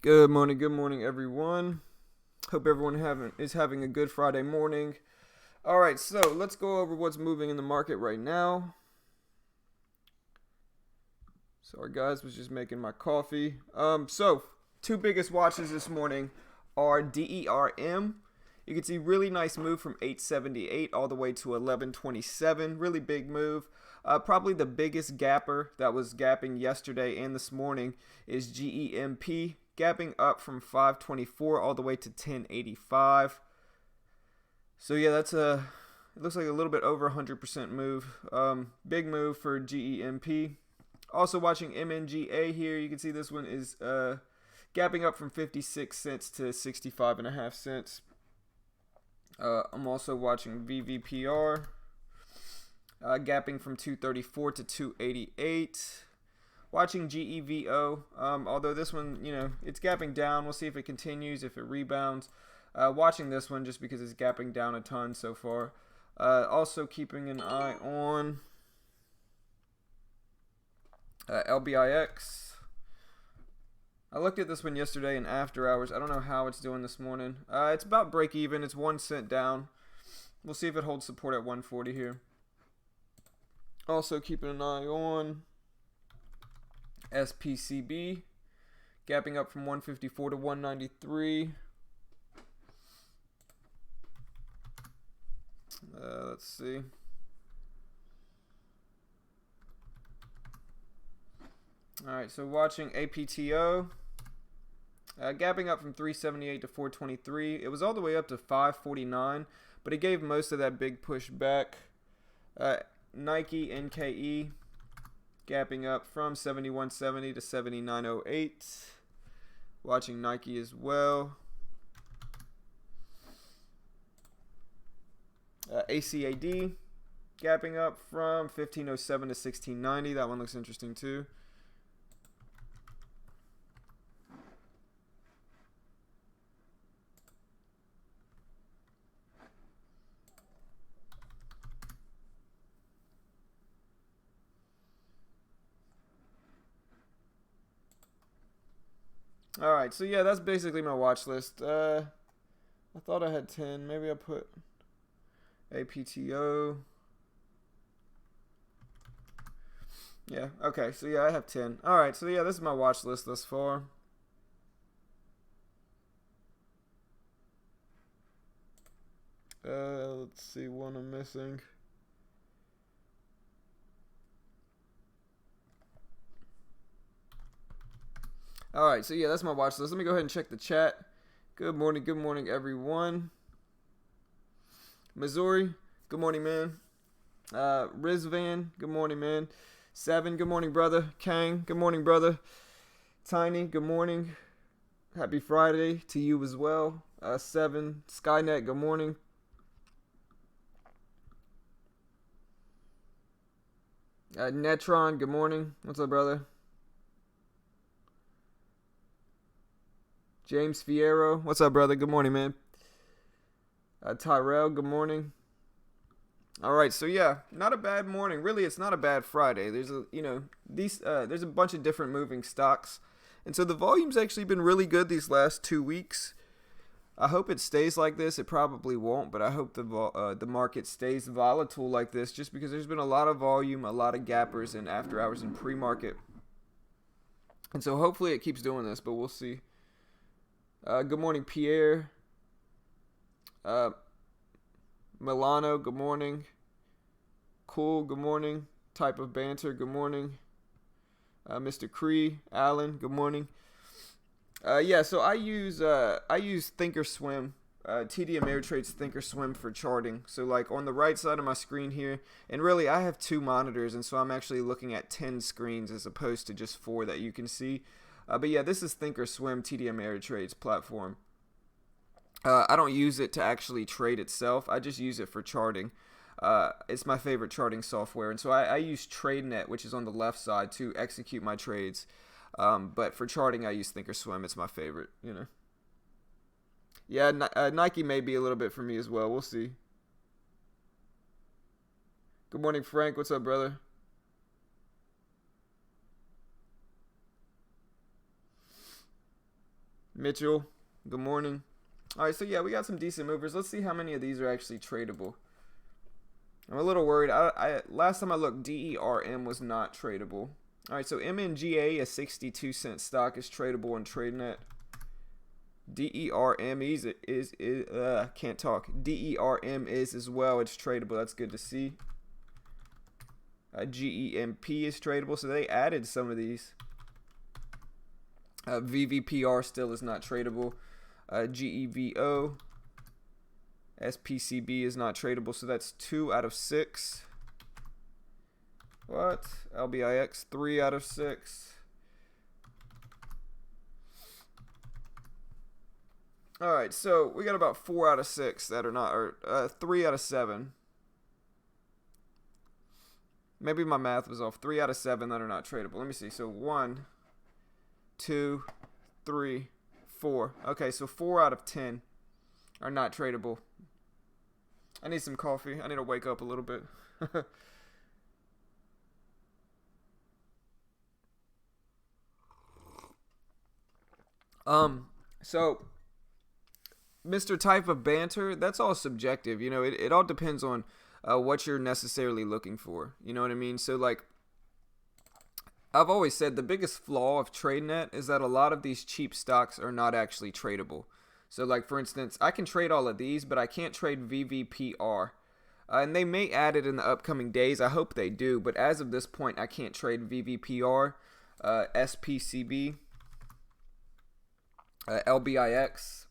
Good morning, everyone. Hope everyone is having a good Friday morning. All right, so let's go over what's moving in the market right now. Sorry, guys, was just making my coffee. So two biggest watches this morning are DERM. You can see really nice move from 878 all the way to 1127. Really big move. Probably the biggest gapper that was gapping yesterday and this morning is GEMP, gapping up from 524 all the way to 1085. So yeah, it looks like a little bit over 100% move. Big move for GEMP. Also watching MNGA here, you can see this one is gapping up from 56 cents to 65.5 cents. I'm also watching VVPR, gapping from 234 to 288. Watching GEVO, although this one, it's gapping down. We'll see if it continues, if it rebounds. Watching this one just because it's gapping down a ton so far. Also keeping an eye on LBIX. I looked at this one yesterday in after hours. I don't know how it's doing this morning. It's about break even. It's 1 cent down. We'll see if it holds support at 140 here. Also keeping an eye on SPCB, gapping up from 154 to 193. Let's see. Alright, so watching APTO, gapping up from 378 to 423. It was all the way up to 549, but it gave most of that big push back. Nike NKE, gapping up from 71.70 to 79.08. Watching Nike as well. ACAD, gapping up from 1507 to 1690. That one looks interesting too. All right, so yeah, that's basically my watch list. I thought I had 10. Maybe I put APTO. Yeah, okay, so yeah, I have 10. All right, so yeah, this is my watch list thus far. Let's see, one I'm missing. All right, so yeah, that's my watch list. Let me go ahead and check the chat. Good morning, everyone. Missouri, good morning, man. Rizvan, good morning, man. Seven, good morning, brother. Kang, good morning, brother. Tiny, good morning. Happy Friday to you as well. Seven, Skynet, good morning. Netron, good morning. What's up, brother? James Fierro, what's up, brother? Good morning, man. Tyrell, good morning. All right, so yeah, not a bad morning. Really, it's not a bad Friday. There's there's a bunch of different moving stocks, and so the volume's actually been really good these last 2 weeks. I hope it stays like this. It probably won't, but I hope the market stays volatile like this, just because there's been a lot of volume, a lot of gappers in after hours and pre-market, and so hopefully it keeps doing this, but we'll see. Good morning, Pierre. Milano, good morning. Cool, good morning. Type of banter, good morning. Mr. Cree, Allen, good morning. Yeah, so I use Thinkorswim, TD Ameritrade's Thinkorswim for charting. So like on the right side of my screen here, and really I have 2 monitors, and so I'm actually looking at 10 screens as opposed to just 4 that you can see. But yeah, this is Thinkorswim, TD Ameritrade's platform. I don't use it to actually trade itself. I just use it for charting. It's my favorite charting software. And so I use TradeNet, which is on the left side, to execute my trades. But for charting, I use Thinkorswim. It's my favorite. Yeah, Nike may be a little bit for me as well. We'll see. Good morning, Frank. What's up, brother? Mitchell, good morning. All right, so yeah, we got some decent movers. Let's see how many of these are actually tradable. I'm a little worried. Last time I looked, DERM was not tradable. All right, so MNGA, a 62-cent stock, is tradable on TradeNet. DERM is can't talk. DERM is as well. It's tradable. That's good to see. GEMP is tradable, so they added some of these. VVPR still is not tradable. GEVO, SPCB is not tradable, so that's 2 out of 6. What? LBIX, 3 out of 6. All right, so we got about 4 out of 6 that are not, or 3 out of 7. Maybe my math was off. 3 out of 7 that are not tradable. Let me see. So 1, 2, 3, 4. Okay, so 4 out of 10 are not tradable. I need some coffee. I need to wake up a little bit. So Mr. Type of Banter, that's all subjective. You know, it all depends on what you're necessarily looking for. You know what I mean? So, like, I've always said the biggest flaw of TradeNet is that a lot of these cheap stocks are not actually tradable. So, like, for instance, I can trade all of these, but I can't trade VVPR. And they may add it in the upcoming days. I hope they do. But as of this point, I can't trade VVPR, SPCB, LBIX,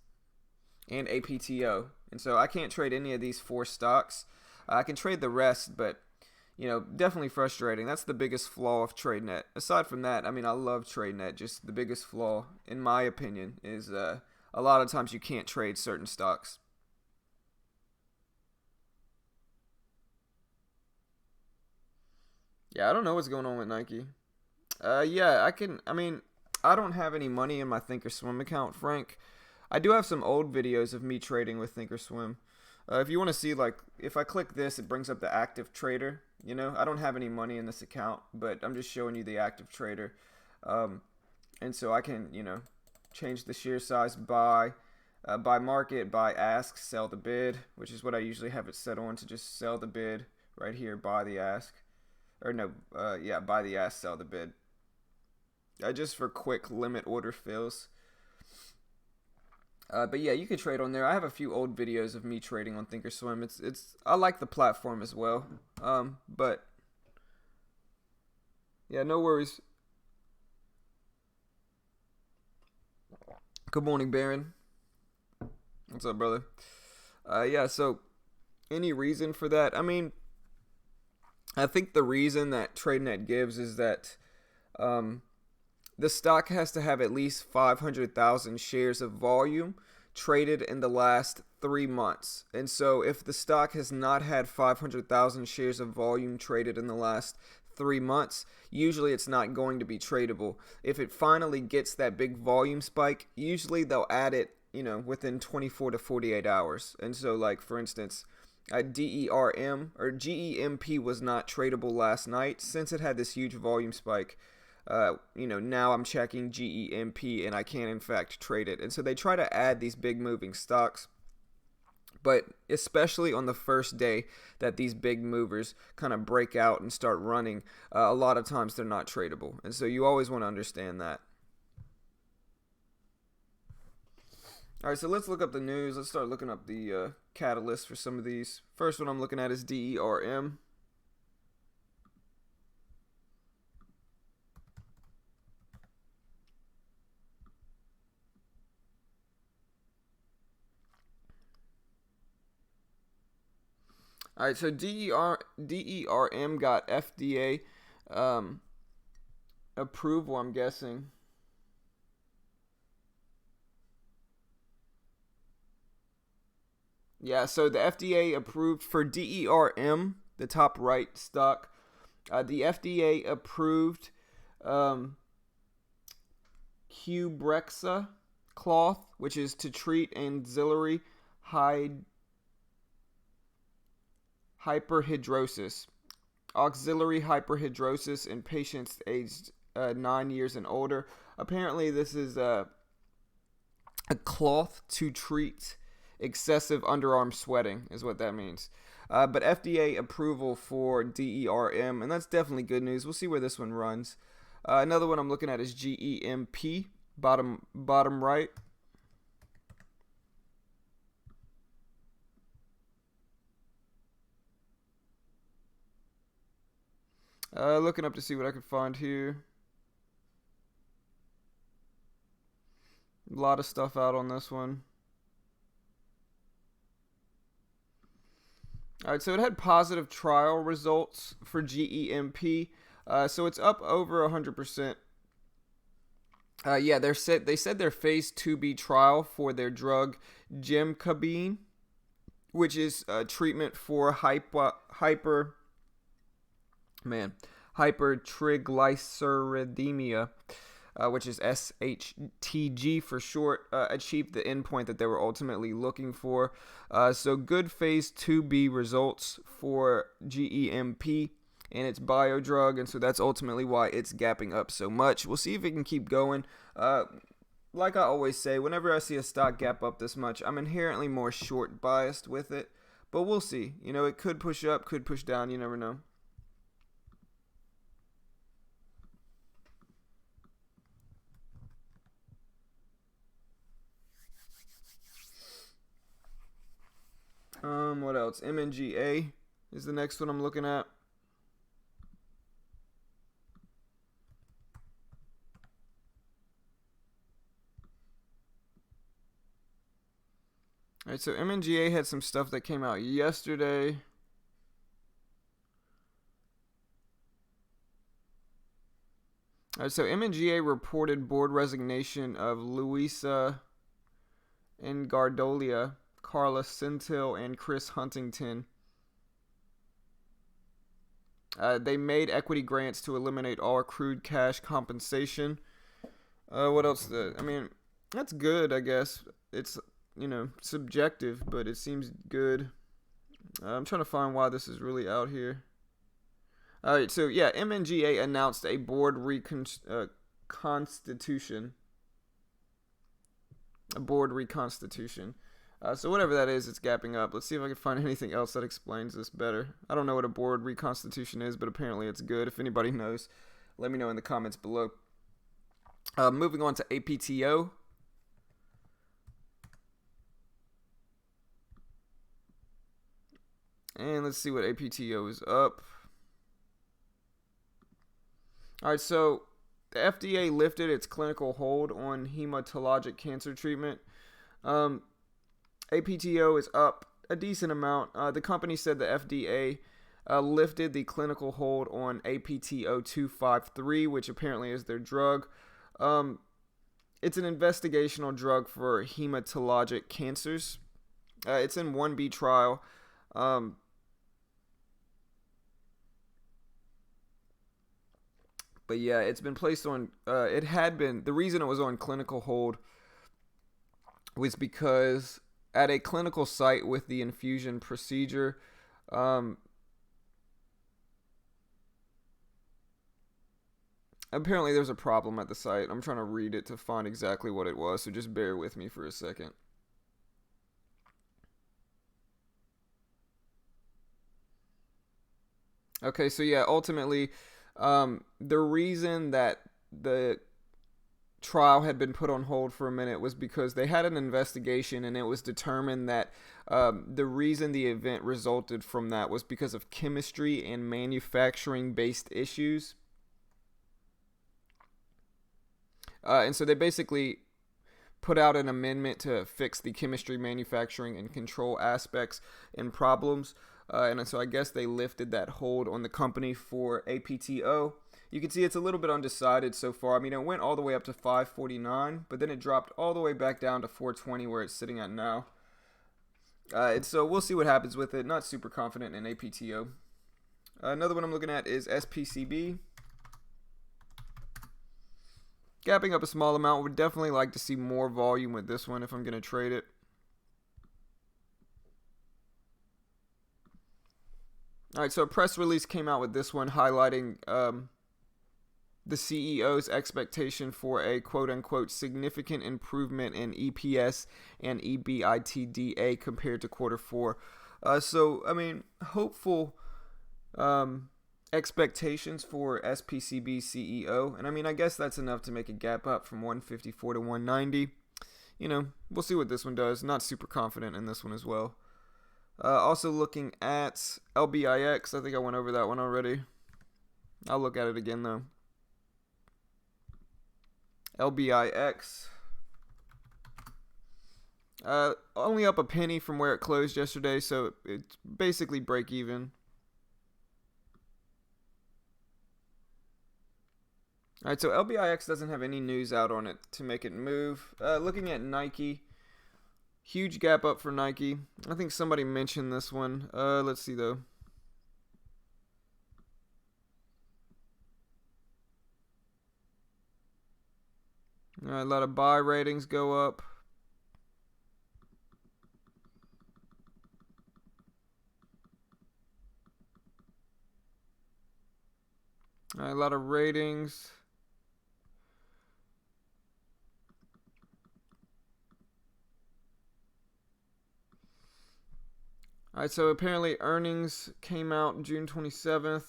and APTO. And so I can't trade any of these 4 stocks. I can trade the rest, but, you know, definitely frustrating. That's the biggest flaw of TradeNet. Aside from that, I mean, I love TradeNet. Just the biggest flaw, in my opinion, is a lot of times you can't trade certain stocks. Yeah, I don't know what's going on with Nike. Yeah, I mean, I don't have any money in my Thinkorswim account, Frank. I do have some old videos of me trading with Thinkorswim. If you want to see, like, if I click this, it brings up the active trader. You know, I don't have any money in this account, but I'm just showing you the active trader. And so I can, you know, change the share size by market, by ask, sell the bid, which is what I usually have it set on, to just sell the bid right here, buy the ask. Or no, yeah, buy the ask, sell the bid. Just for quick limit order fills. But yeah, you can trade on there. I have a few old videos of me trading on Thinkorswim. I like the platform as well. But yeah, no worries. Good morning, Baron. What's up, brother? Yeah, so any reason for that? I mean, I think the reason that TradeNet gives is that the stock has to have at least 500,000 shares of volume traded in the last 3 months. And so if the stock has not had 500,000 shares of volume traded in the last 3 months, usually it's not going to be tradable. If it finally gets that big volume spike, usually they'll add it, you know, within 24 to 48 hours. And so, like, for instance, DERM or GEMP was not tradable last night since it had this huge volume spike. You know, now I'm checking GEMP and I can in fact trade it. And so they try to add these big moving stocks, but especially on the first day that these big movers kind of break out and start running, a lot of times they're not tradable. And so you always want to understand that. All right, so let's look up the news. Let's start looking up the catalyst for some of these. First one I'm looking at is DERM. All right, so DERM got FDA approval, I'm guessing. Yeah, so the FDA approved for DERM, the top right stock. The FDA approved Qbrexza cloth, which is to treat axillary hyperhidrosis. Auxiliary hyperhidrosis in patients aged 9 years and older. Apparently, this is a cloth to treat excessive underarm sweating is what that means. But FDA approval for DERM, and that's definitely good news. We'll see where this one runs. Another one I'm looking at is GEMP, bottom right. Looking up to see what I could find here. A lot of stuff out on this one. All right, so it had positive trial results for GEMP. So it's up over 100%. Yeah, they said their phase 2B trial for their drug gemcitabine, which is treatment for hypertriglyceridemia, which is SHTG for short, achieved the endpoint that they were ultimately looking for. So good phase 2B results for GEMP and its biodrug, and so that's ultimately why it's gapping up so much. We'll see if it can keep going. Like I always say, whenever I see a stock gap up this much, I'm inherently more short biased with it, but we'll see. You know, it could push up, could push down, you never know. What else? MNGA is the next one I'm looking at. All right, so MNGA had some stuff that came out yesterday. All right, so MNGA reported board resignation of Luisa Engardolia, Carla Centil, and Chris Huntington. They made equity grants to eliminate all accrued cash compensation. What else? I mean, that's good, I guess. It's, subjective, but it seems good. I'm trying to find why this is really out here. All right, so yeah, MNGA announced a board reconstitution. A board reconstitution. So whatever that is, it's gapping up. Let's see if I can find anything else that explains this better. I don't know what a board reconstitution is, but apparently it's good. If anybody knows, let me know in the comments below. Moving on to APTO. And let's see what APTO is up. All right, so the FDA lifted its clinical hold on hematologic cancer treatment. APTO is up a decent amount. The company said the FDA lifted the clinical hold on APTO 253, which apparently is their drug. It's an investigational drug for hematologic cancers. It's in 1B trial. But yeah, it's been placed on, the reason it was on clinical hold was because at a clinical site with the infusion procedure, apparently there's a problem at the site. I'm trying to read it to find exactly what it was, so just bear with me for a second. Okay, so yeah, ultimately, the reason that the trial had been put on hold for a minute was because they had an investigation, and it was determined that the reason the event resulted from that was because of chemistry and manufacturing based issues. And so they basically put out an amendment to fix the chemistry, manufacturing, and control aspects and problems. And so I guess they lifted that hold on the company for APTO. You can see it's a little bit undecided so far. I mean, it went all the way up to 549, but then it dropped all the way back down to 420 where it's sitting at now. And so we'll see what happens with it. Not super confident in APTO. Another one I'm looking at is SPCB. Gapping up a small amount. Would definitely like to see more volume with this one if I'm going to trade it. All right, so a press release came out with this one highlighting the CEO's expectation for a quote-unquote significant improvement in EPS and EBITDA compared to quarter four. So, I mean, hopeful expectations for SPCB CEO. And, I mean, I guess that's enough to make a gap up from 154 to 190. You know, we'll see what this one does. Not super confident in this one as well. Also looking at LBIX. I think I went over that one already. I'll look at it again, though. LBIX. Only up a penny from where it closed yesterday, so it's basically break even. Alright, so LBIX doesn't have any news out on it to make it move. Looking at Nike. Huge gap up for Nike. I think somebody mentioned this one. Let's see, though. A lot of buy ratings go up. A lot of ratings. Alright, so apparently earnings came out June 27th.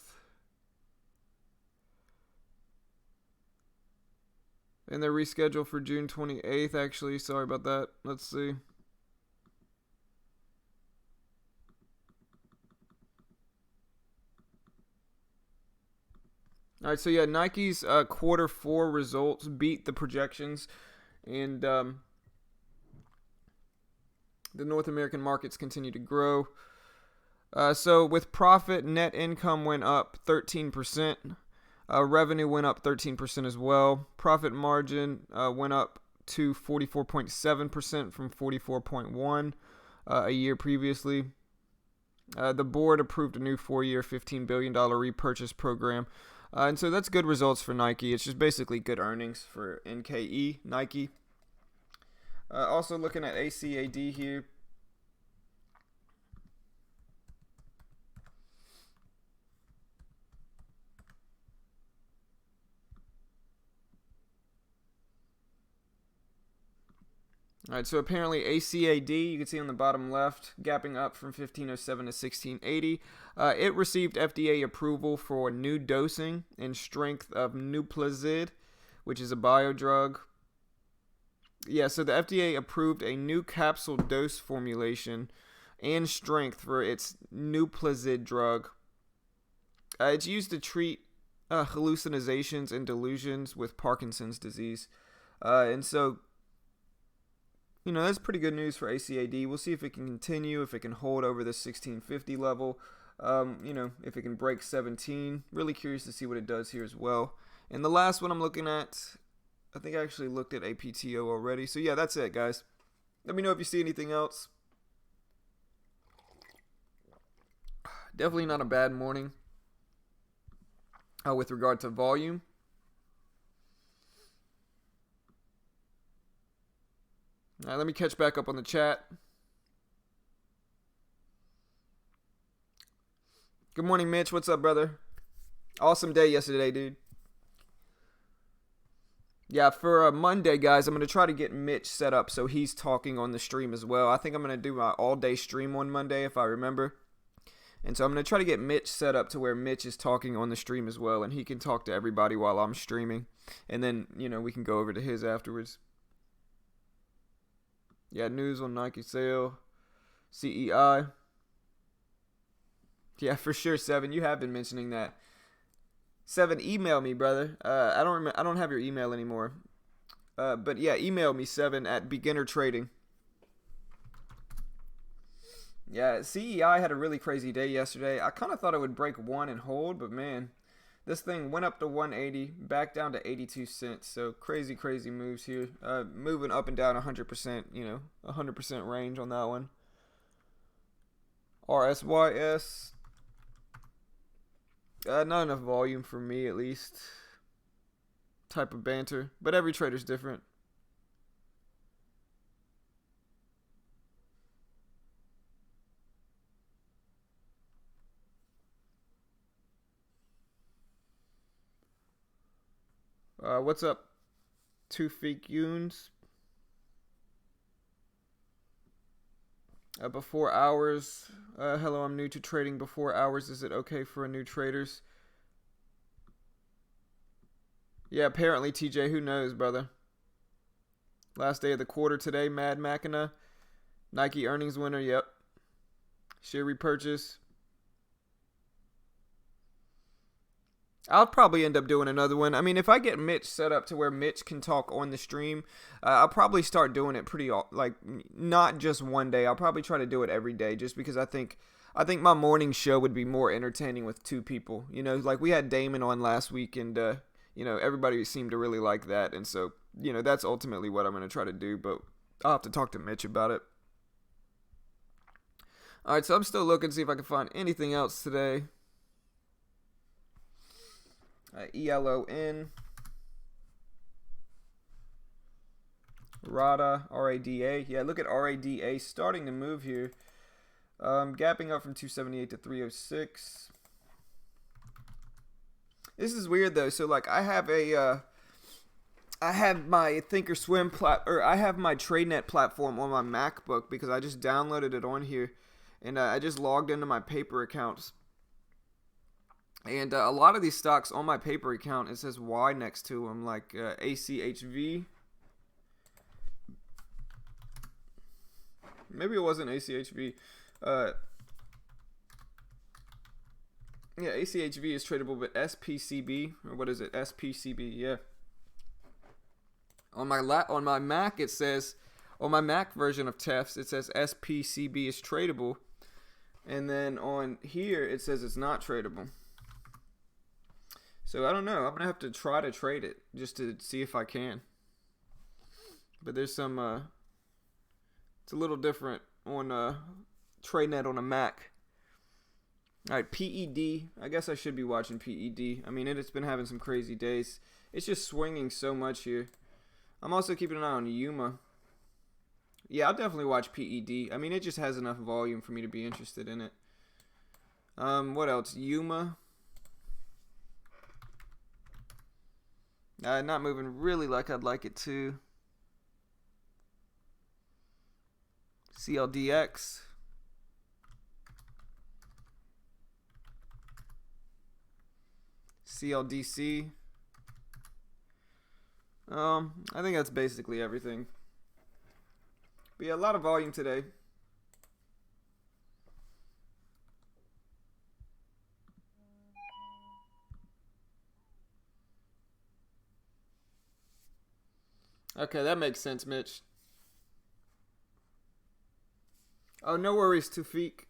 And they're rescheduled for June 28th, actually. Sorry about that. Let's see. All right, so yeah, Nike's quarter four results beat the projections, and the North American markets continue to grow. So with profit, net income went up 13%. Revenue went up 13% as well. Profit margin went up to 44.7% from 44.1% a year previously. The board approved a new 4-year, $15 billion repurchase program. And so that's good results for Nike. It's just basically good earnings for NKE, Nike. Also looking at ACAD here. All right, so apparently ACAD, you can see on the bottom left, gapping up from 1507 to 1680. It received FDA approval for new dosing and strength of Nuplazid, which is a biodrug. Yeah, so the FDA approved a new capsule dose formulation and strength for its Nuplazid drug. It's used to treat hallucinations and delusions with Parkinson's disease. And so, you know, that's pretty good news for ACAD. We'll see if it can continue, if it can hold over the 1650 level. You know, if it can break 17. Really curious to see what it does here as well. And the last one I'm looking at, I think I actually looked at APTO already. So yeah, that's it, guys. Let me know if you see anything else. Definitely not a bad morning with regard to volume. All right, let me catch back up on the chat. Good morning, Mitch. What's up, brother? Awesome day yesterday, dude. Yeah, for Monday, guys, I'm going to try to get Mitch set up so he's talking on the stream as well. I think I'm going to do my all-day stream on Monday, if I remember. And so I'm going to try to get Mitch set up to where Mitch is talking on the stream as well, and he can talk to everybody while I'm streaming. And then, you know, we can go over to his afterwards. Yeah, news on Nike sale, CEI. Yeah, for sure, Seven. You have been mentioning that. Seven, email me, brother. I don't have your email anymore. But yeah, email me, Seven, at Beginner Trading. Yeah, CEI had a really crazy day yesterday. I kind of thought it would break 1 and hold, but man, this thing went up to 180, back down to 82 cents. So crazy, crazy moves here. Moving up and down 100%, you know, 100% range on that one. RSYS. Not enough volume for me, at least. Type of banter. But every trader's different. What's up, Two Fake Yoons? Before hours. Hello, I'm new to trading before hours. Is it okay for a new traders? Yeah, apparently, TJ. Who knows, brother? Last day of the quarter today. Mad Machina. Nike earnings winner. Yep. Share repurchase. I'll probably end up doing another one. I mean, if I get Mitch set up to where Mitch can talk on the stream, I'll probably start doing it pretty, like, not just one day. I'll probably try to do it every day just because I think my morning show would be more entertaining with two people. You know, like we had Damon on last week and, you know, everybody seemed to really like that. And so, you know, that's ultimately what I'm going to try to do, but I'll have to talk to Mitch about it. All right, so I'm still looking to see if I can find anything else today. ELON. RADA, RADA. Yeah, look at RADA starting to move here. Gapping up from 278 to 306. This is weird though. So like I have my Thinkorswim I have my TradeNet platform on my MacBook because I just downloaded it on here, and I just logged into my paper accounts. And a lot of these stocks on my paper account, it says Y next to them, like ACHV. Maybe it wasn't ACHV. Yeah, ACHV is tradable, but SPCB, or what is it? SPCB, yeah. On my Mac, it says, on my Mac version of TEFs, it says SPCB is tradable. And then on here, it says it's not tradable. So I don't know. I'm going to have to try to trade it just to see if I can. But there's some, it's a little different on TradeNet on a Mac. All right, PED. I guess I should be watching PED. I mean, it's been having some crazy days. It's just swinging so much here. I'm also keeping an eye on Yuma. Yeah, I'll definitely watch PED. I mean, it just has enough volume for me to be interested in it. What else? Yuma. Not moving really like I'd like it to. CLDX. CLDC. I think that's basically everything. But yeah, a lot of volume today. Okay, that makes sense, Mitch. Oh, no worries, Tufik.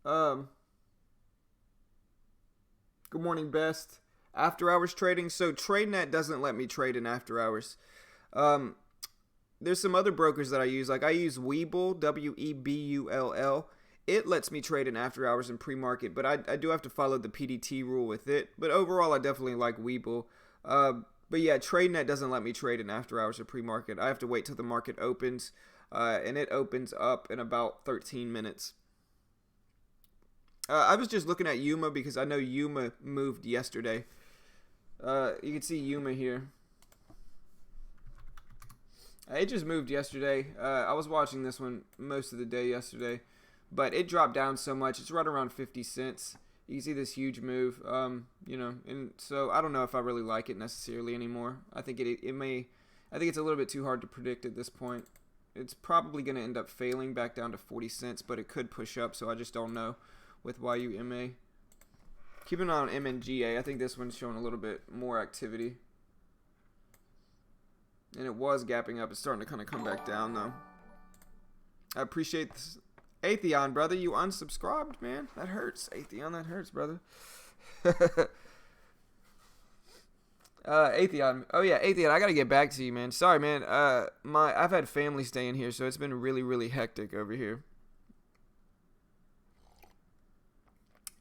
Good morning, Best. After hours trading. So TradeNet doesn't let me trade in after hours. There's some other brokers that I use. Like I use Webull, Webull. It lets me trade in after hours and pre-market, but I do have to follow the PDT rule with it. But overall, I definitely like Webull. But yeah, TradeNet doesn't let me trade in after hours or pre-market. I have to wait till the market opens, and it opens up in about 13 minutes. I was just looking at Yuma because I know Yuma moved yesterday. You can see Yuma here. It just moved yesterday. I was watching this one most of the day yesterday, but it dropped down so much. It's right around 50 cents. You can see this huge move, you know, and so I don't know if I really like it necessarily anymore. I think I think it's a little bit too hard to predict at this point. It's probably going to end up failing back down to 40 cents, but it could push up, so I just don't know with YUMA. Keep an eye on MNGA. I think this one's showing a little bit more activity. And it was gapping up. It's starting to kind of come back down, though. I appreciate this. Atheon, brother, you unsubscribed, man. That hurts. Atheon, that hurts, brother. Atheon. Oh, yeah, Atheon, I got to get back to you, man. Sorry, man. I've had family staying here, so it's been really, really hectic over here.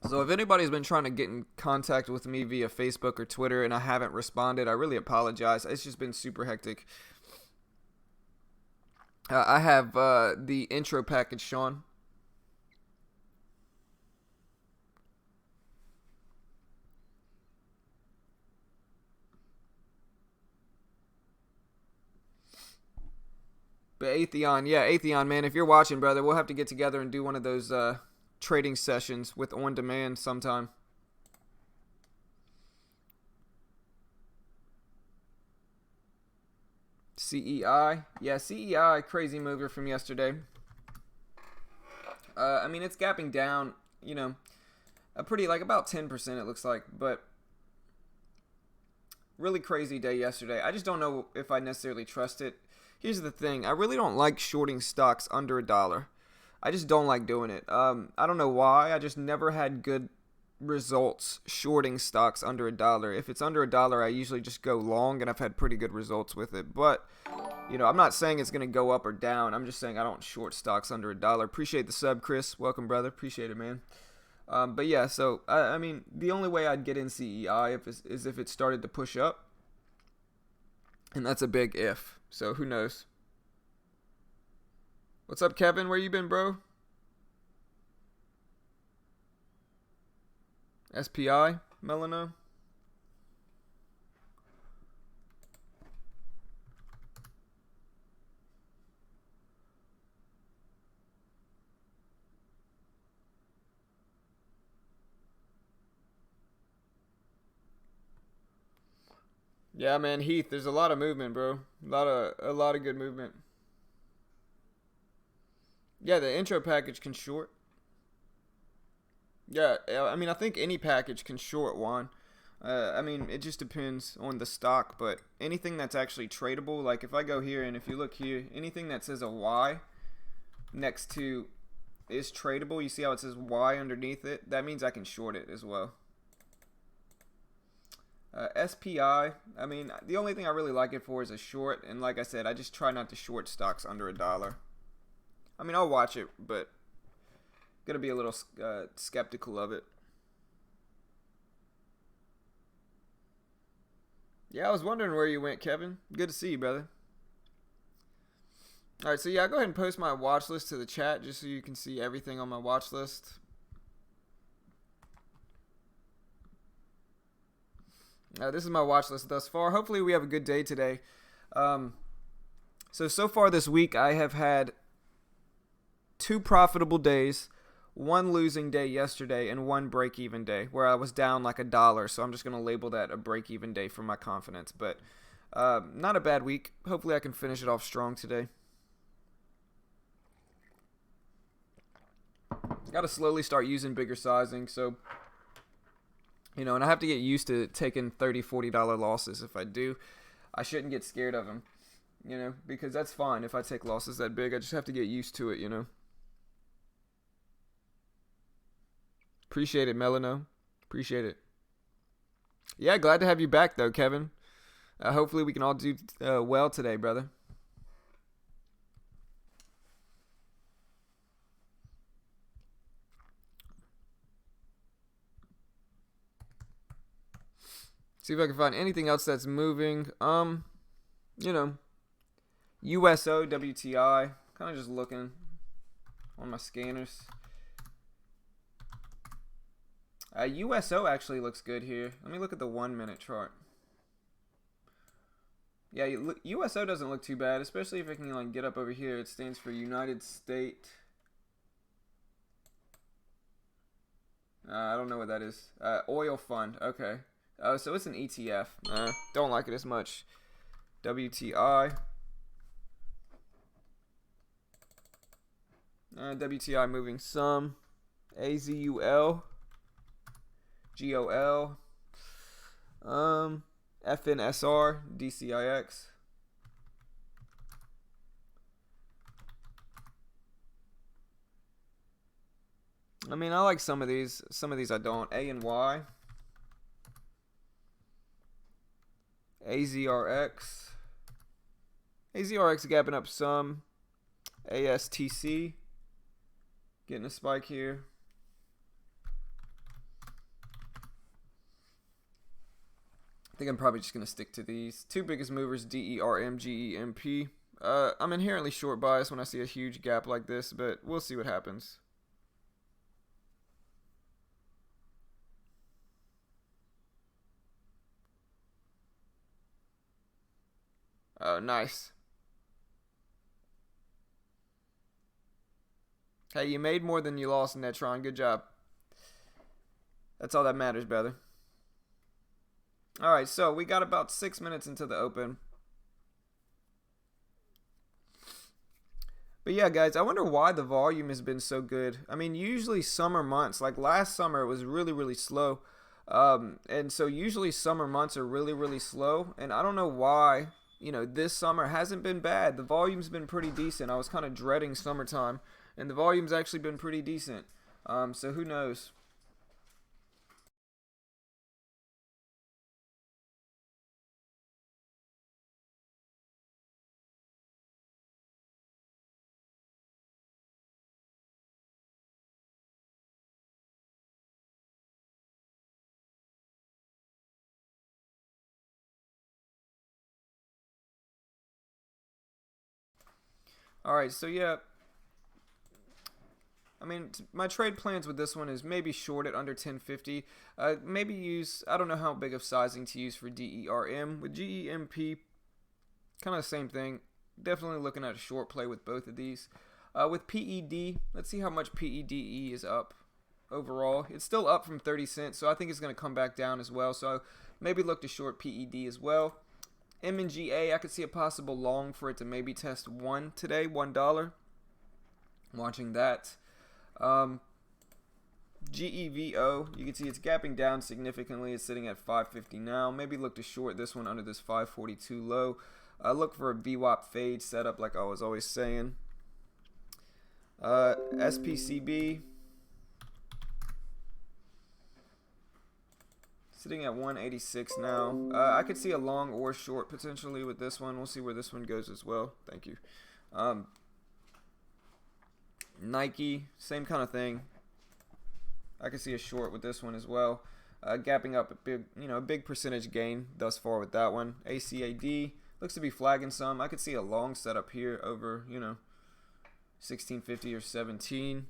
So if anybody's been trying to get in contact with me via Facebook or Twitter and I haven't responded, I really apologize. It's just been super hectic. I have the intro package, Sean. But Atheon, yeah, Atheon, man, if you're watching, brother, we'll have to get together and do one of those trading sessions with On Demand sometime. CEI, yeah, CEI, crazy mover from yesterday. I mean, it's gapping down, you know, a pretty, like about 10% it looks like, but really crazy day yesterday. I just don't know if I necessarily trust it. Here's the thing, I really don't like shorting stocks under a dollar. I just don't like doing it. I don't know why. I just never had good results shorting stocks under a dollar. If it's under a dollar, I usually just go long, and I've had pretty good results with it. But, you know, I'm not saying it's going to go up or down. I'm just saying I don't short stocks under a dollar. Appreciate the sub, Chris. Welcome, brother. Appreciate it, man. But yeah, so, I mean, the only way I'd get in CEI is if it started to push up. And that's a big if. So who knows? What's up, Kevin? Where you been, bro? SPI, Melano. Yeah, man, Heath. There's a lot of movement, bro. A lot of good movement. Yeah, the intro package can short. Yeah, I mean, I think any package can short one. I mean, it just depends on the stock, but anything that's actually tradable, like if I go here and if you look here, anything that says a Y next to is tradable, you see how it says Y underneath it? That means I can short it as well. SPI, I mean, the only thing I really like it for is a short, and like I said, I just try not to short stocks under a dollar. I mean, I'll watch it, but gonna be a little skeptical of it. Yeah, I was wondering where you went, Kevin. Good to see you, brother. All right, so yeah, I'll go ahead and post my watch list to the chat just so you can see everything on my watch list. This is my watch list thus far. Hopefully we have a good day today. So far this week, I have had 2 profitable days, 1 losing day yesterday, and 1 break-even day where I was down like $1. So I'm just going to label that a break-even day for my confidence. But not a bad week. Hopefully I can finish it off strong today. Got to slowly start using bigger sizing. So, you know, and I have to get used to taking $30, $40 losses. If I do, I shouldn't get scared of them, you know, because that's fine if I take losses that big. I just have to get used to it, you know. Appreciate it, Melano. Appreciate it. Yeah, glad to have you back, though, Kevin. Hopefully we can all do well today, brother. See if I can find anything else that's moving. You know, USO, WTI. Kind of just looking on my scanners. USO actually looks good here. Let me look at the 1-minute chart. Yeah, USO doesn't look too bad, especially if I can like get up over here. It stands for United States. I don't know what that is. Oil fund. Okay. Oh, so it's an ETF. Don't like it as much. WTI. WTI moving some. AZUL. GOL. FNSR. DCIX. I mean, I like some of these. Some of these I don't. A and Y. AZRX. AZRX gapping up some. ASTC. Getting a spike here. I think I'm probably just going to stick to these. 2 biggest movers, DERM, GEMP. I'm inherently short bias when I see a huge gap like this, but we'll see what happens. Oh, nice. Hey, you made more than you lost, Netron. Good job. That's all that matters, brother. All right, so we got about 6 minutes into the open. But yeah, guys, I wonder why the volume has been so good. I mean, usually summer months, like last summer, it was really, really slow. And so usually summer months are really, really slow. And I don't know why, this summer hasn't been bad. The volume's been pretty decent. I was kind of dreading summertime, and the volume's actually been pretty decent. So who knows? All right, so yeah, I mean, my trade plans with this one is maybe short at under 1050. Maybe use, I don't know how big of sizing to use for DERM. With GEMP, kind of the same thing. Definitely looking at a short play with both of these. With PED, let's see how much PEDE is up overall. It's still up from 30 cents, so I think it's going to come back down as well. So maybe look to short PED as well. MNGA, I could see a possible long for it to maybe test one today, $1. Watching that. GEVO, you can see it's gapping down significantly. It's sitting at 550 now. Maybe look to short this one under this 542 low. Look for a VWAP fade setup like I was always saying. SPCB, sitting at 186 now. I could see a long or short potentially with this one. We'll see where this one goes as well. Thank you. Nike, same kind of thing. I could see a short with this one as well. Gapping up a big, a big percentage gain thus far with that one. ACAD looks to be flagging some. I could see a long setup here over, 1650 or 17.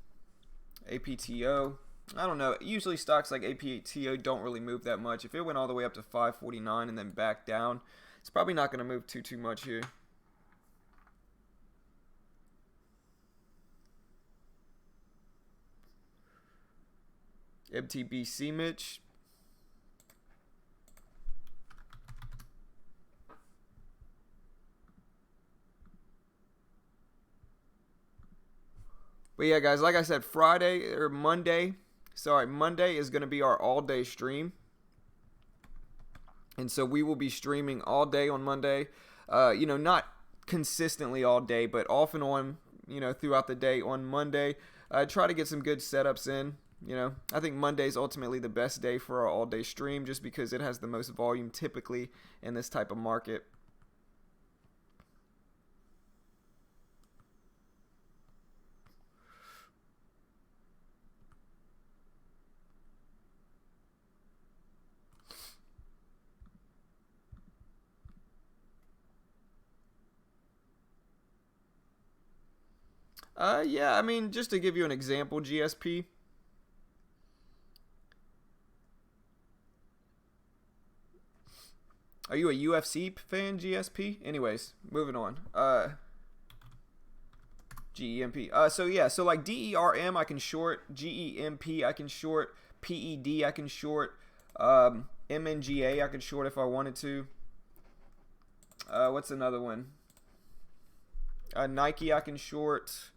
APTO. I don't know. Usually stocks like APTO don't really move that much. If it went all the way up to 549 and then back down, it's probably not going to move too much here. MTBC Mitch. But yeah, guys, like I said, Monday is going to be our all-day stream. And so we will be streaming all day on Monday. Not consistently all day, but off and on, throughout the day on Monday. Try to get some good setups in. I think Monday is ultimately the best day for our all-day stream just because it has the most volume typically in this type of market. Yeah, I mean, just to give you an example, GSP. Are you a UFC fan, GSP? Anyways, moving on. GEMP. So like DERM I can short, GEMP I can short, PED I can short, MNGA I can short if I wanted to. What's another one? Nike I can short,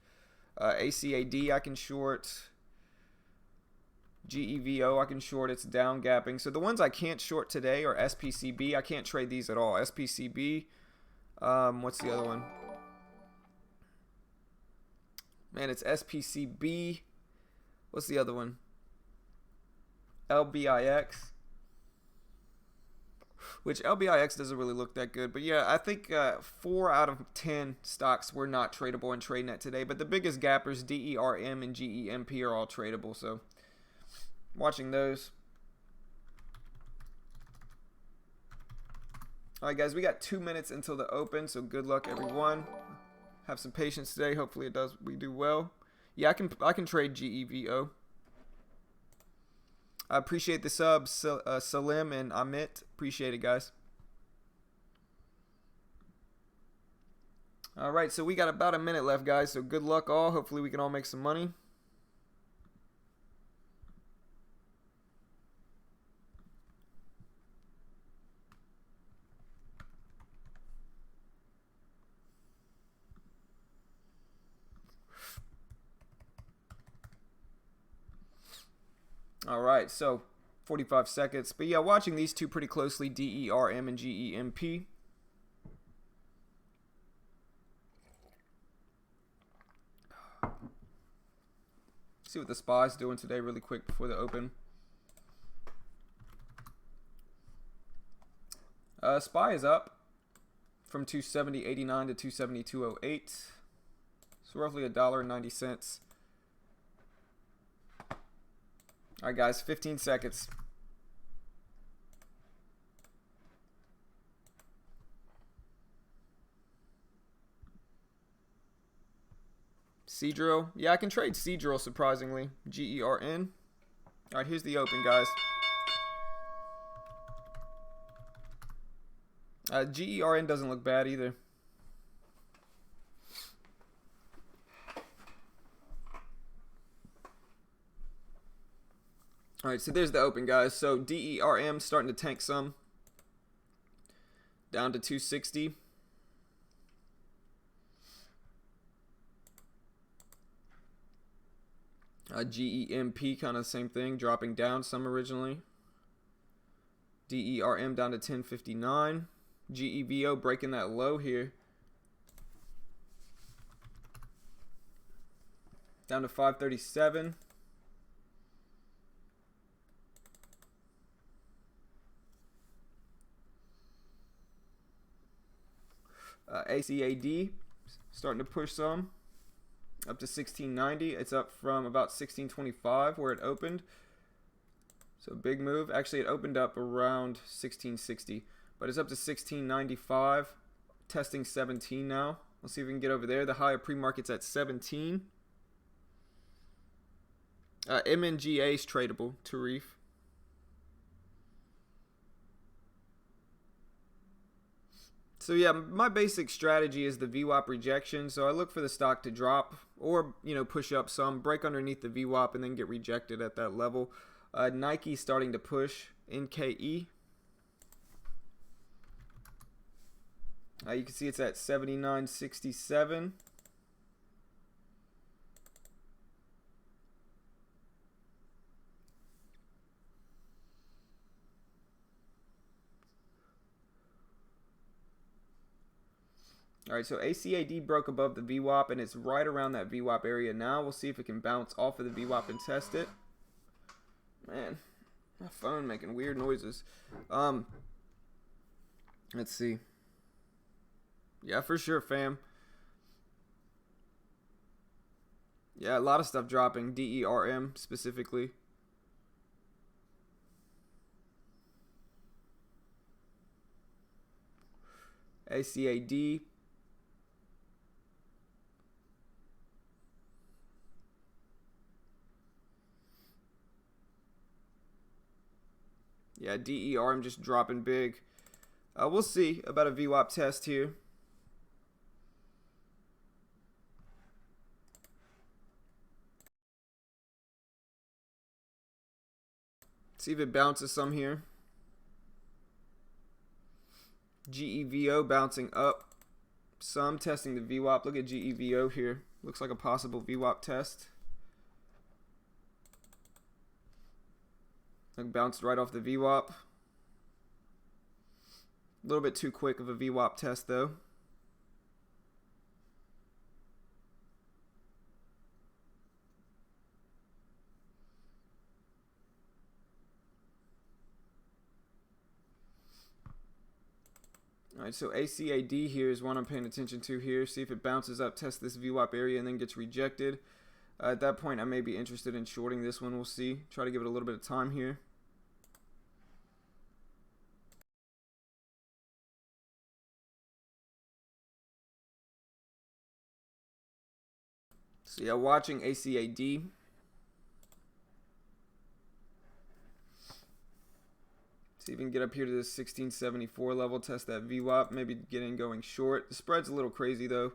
ACAD I can short, GEVO I can short. It's down gapping. So the ones I can't short today are SPCB. I can't trade these at all. SPCB. What's the other one? Man, it's SPCB. What's the other one? LBIX. Which LBIX doesn't really look that good. But yeah, I think 4 out of 10 stocks were not tradable in TradeNet today. But the biggest gappers, DERM and GEMP, are all tradable. So watching those. Alright guys, we got 2 minutes until the open. So good luck everyone. Have some patience today. Hopefully we do well. Yeah, I can trade GEVO. I appreciate the subs, Salim and Amit. Appreciate it, guys. All right, so we got about a minute left, guys. So good luck all. Hopefully we can all make some money. All right, so 45 seconds. But yeah, watching these two pretty closely, DERM and GEMP. See what the SPY's doing today really quick before the open. SPY is up from 270.89 to 272.08. So roughly $1.90. All right, guys, 15 seconds. Seadrill. Yeah, I can trade Seadrill, surprisingly. GERN. All right, here's the open, guys. GERN doesn't look bad either. All right, so there's the open, guys. So DERM starting to tank some. Down to 260. GEMP, kind of the same thing, dropping down some originally. DERM down to 1059. GEVO breaking that low here. Down to 537. ACAD starting to push some up to 1690. It's up from about 1625 where it opened. So big move. Actually, it opened up around 1660, but it's up to 1695. Testing 17 now. Let's see if we can get over there. The higher pre-market's at 17. MNGA is tradable. Tarif. So yeah, my basic strategy is the VWAP rejection. So I look for the stock to drop or, you know, push up some, break underneath the VWAP, and then get rejected at that level. Nike starting to push. NKE. You can see it's at 79.67. All right, so ACAD broke above the VWAP, and it's right around that VWAP area now. We'll see if it can bounce off of the VWAP and test it. Man, my phone making weird noises. Let's see. Yeah, for sure, fam. Yeah, a lot of stuff dropping. DERM specifically. ACAD. Yeah, DERM just dropping big. We'll see about a VWAP test here. See if it bounces some here. GEVO bouncing up some, testing the VWAP. Look at GEVO here. Looks like a possible VWAP test. Like bounced right off the VWAP. A little bit too quick of a VWAP test though. All right, so ACAD here is one I'm paying attention to here. See if it bounces up, test this VWAP area, and then gets rejected. At that point, I may be interested in shorting this one. We'll see. Try to give it a little bit of time here. So yeah, watching ACAD. See if we can get up here to this 1674 level, test that VWAP, maybe get in going short. The spread's a little crazy though.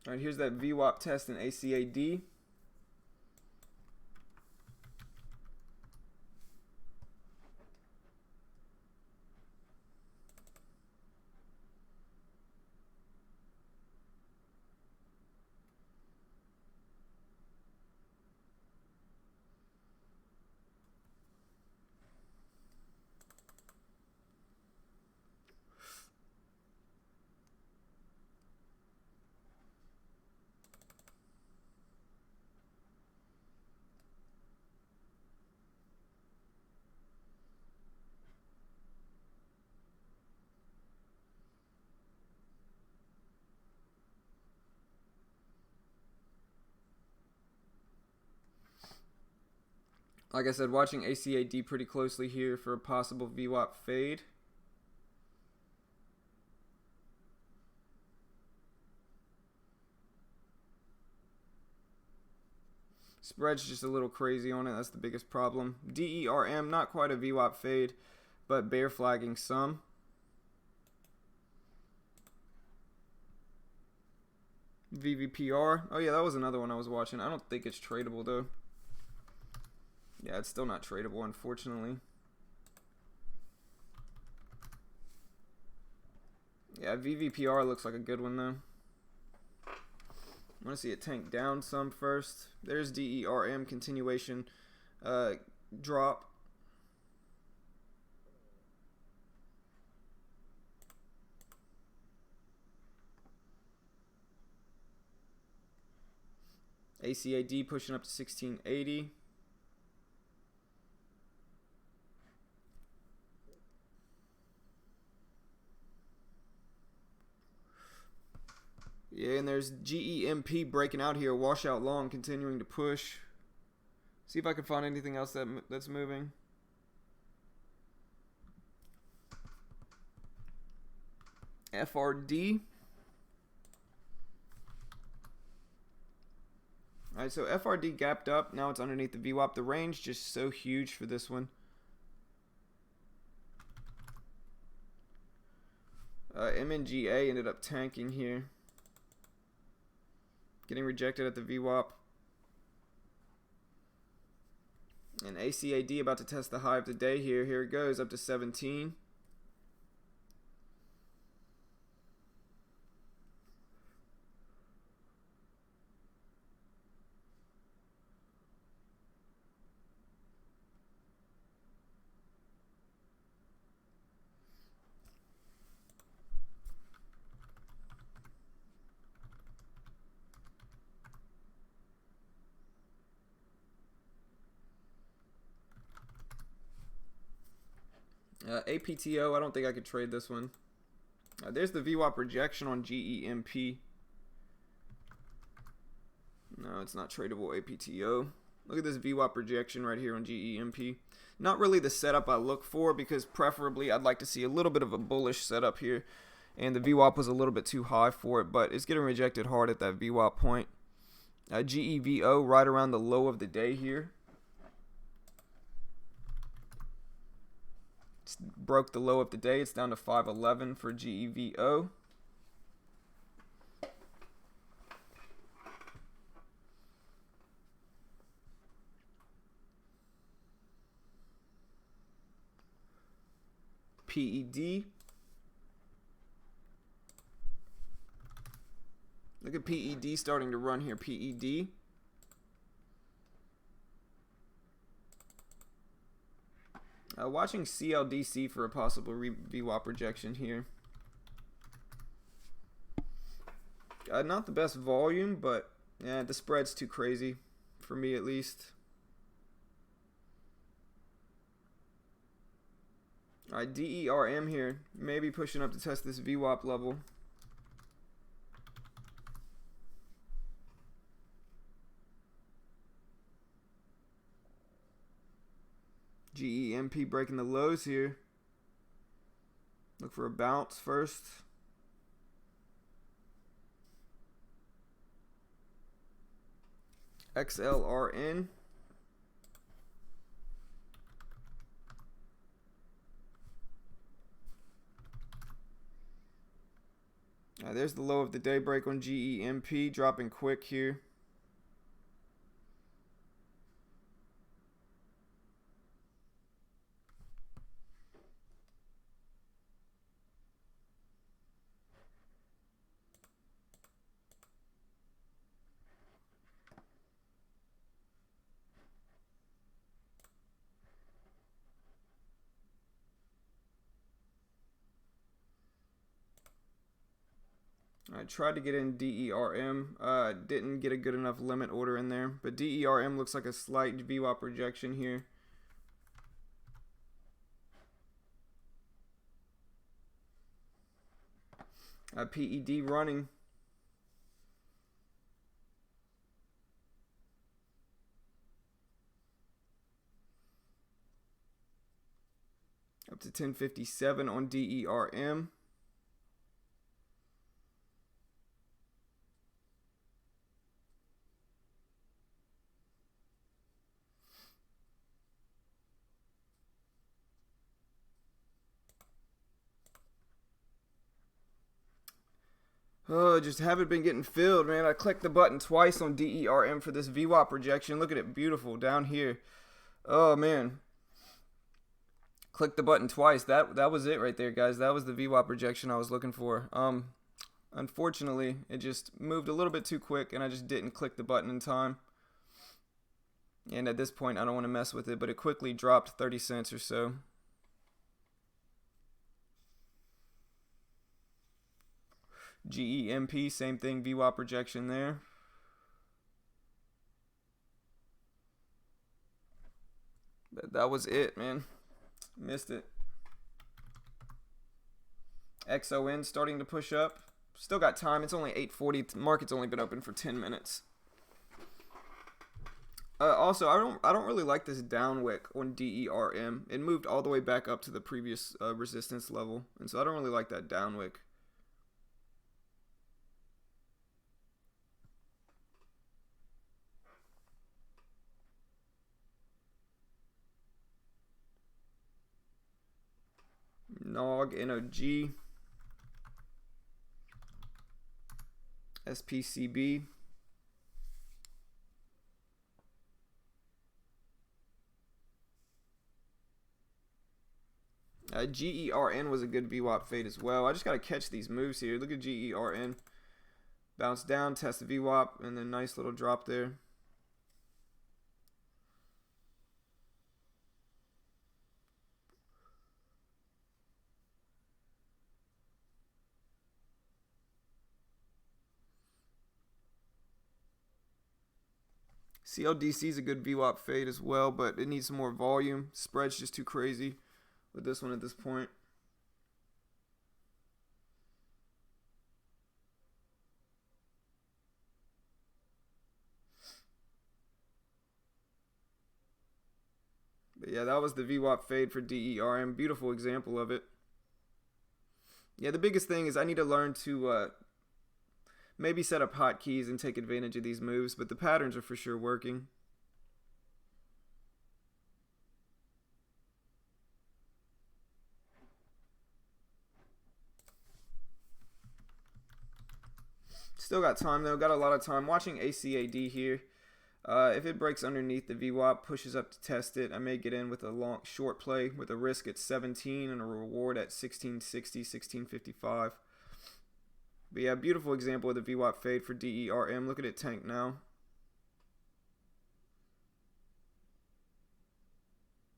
All right, here's that VWAP test in ACAD. Like I said, watching ACAD pretty closely here for a possible VWAP fade. Spread's just a little crazy on it. That's the biggest problem. DERM, not quite a VWAP fade, but bear flagging some. VVPR. Oh yeah, that was another one I was watching. I don't think it's tradable though. Yeah, it's still not tradable, unfortunately. Yeah, VVPR looks like a good one though. I want to see it tank down some first. There's DERM continuation drop. ACAD pushing up to 1680. Yeah, and there's GEMP breaking out here, washout long, continuing to push. See if I can find anything else that's moving. FRD. Alright, so FRD gapped up. Now it's underneath the VWAP. The range just so huge for this one. MNGA ended up tanking here. Getting rejected at the VWAP. And ACAD about to test the high of the day here. Here it goes, up to 17. APTO, I don't think I could trade this one. There's the VWAP rejection on GEMP. No, it's not tradable APTO. Look at this VWAP rejection right here on GEMP. Not really the setup I look for, because preferably I'd like to see a little bit of a bullish setup here. And the VWAP was a little bit too high for it, but it's getting rejected hard at that VWAP point. GEVO right around the low of the day here. Broke the low of the day. It's down to 511 for GEVO. PED. Look at PED starting to run here. PED. Watching CLDC for a possible VWAP rejection here. Not the best volume, but yeah, the spread's too crazy for me at least. Alright, DERM here. Maybe pushing up to test this VWAP level. GEMP breaking the lows here. Look for a bounce first. XLRN. There's the low of the day break on GEMP, dropping quick here. I tried to get in DERM, didn't get a good enough limit order in there, but DERM looks like a slight VWAP rejection here. PED running. Up to 1057 on DERM. Oh, just haven't been getting filled, man. I clicked the button twice on DERM for this VWAP rejection. Look at it, beautiful down here. Oh man, clicked the button twice. That was it right there, guys. That was the VWAP rejection I was looking for. Unfortunately, it just moved a little bit too quick, and I just didn't click the button in time. And at this point, I don't want to mess with it, but it quickly dropped 30 cents or so. GEMP, same thing, VWAP rejection there. But that was it, man. Missed it. XON starting to push up. Still got time. It's only 8:40. Market's only been open for 10 minutes. Also, I don't really like this down wick on DERM. It moved all the way back up to the previous resistance level, and so I don't really like that down wick. NOG, NOG, SPCB. GERN was a good VWAP fade as well. I just got to catch these moves here. Look at GERN. Bounce down, test the VWAP, and then nice little drop there. CLDC is a good VWAP fade as well, but it needs some more volume. Spread's just too crazy with this one at this point. But yeah, that was the VWAP fade for DERM. Beautiful example of it. Yeah, the biggest thing is I need to learn to maybe set up hotkeys and take advantage of these moves, but the patterns are for sure working. Still got time though, got a lot of time. Watching ACAD here. If it breaks underneath the VWAP, pushes up to test it, I may get in with a short play with a risk at 17 and a reward at 1660, 1655. But yeah, beautiful example of the VWAP fade for DERM. Look at it tank now.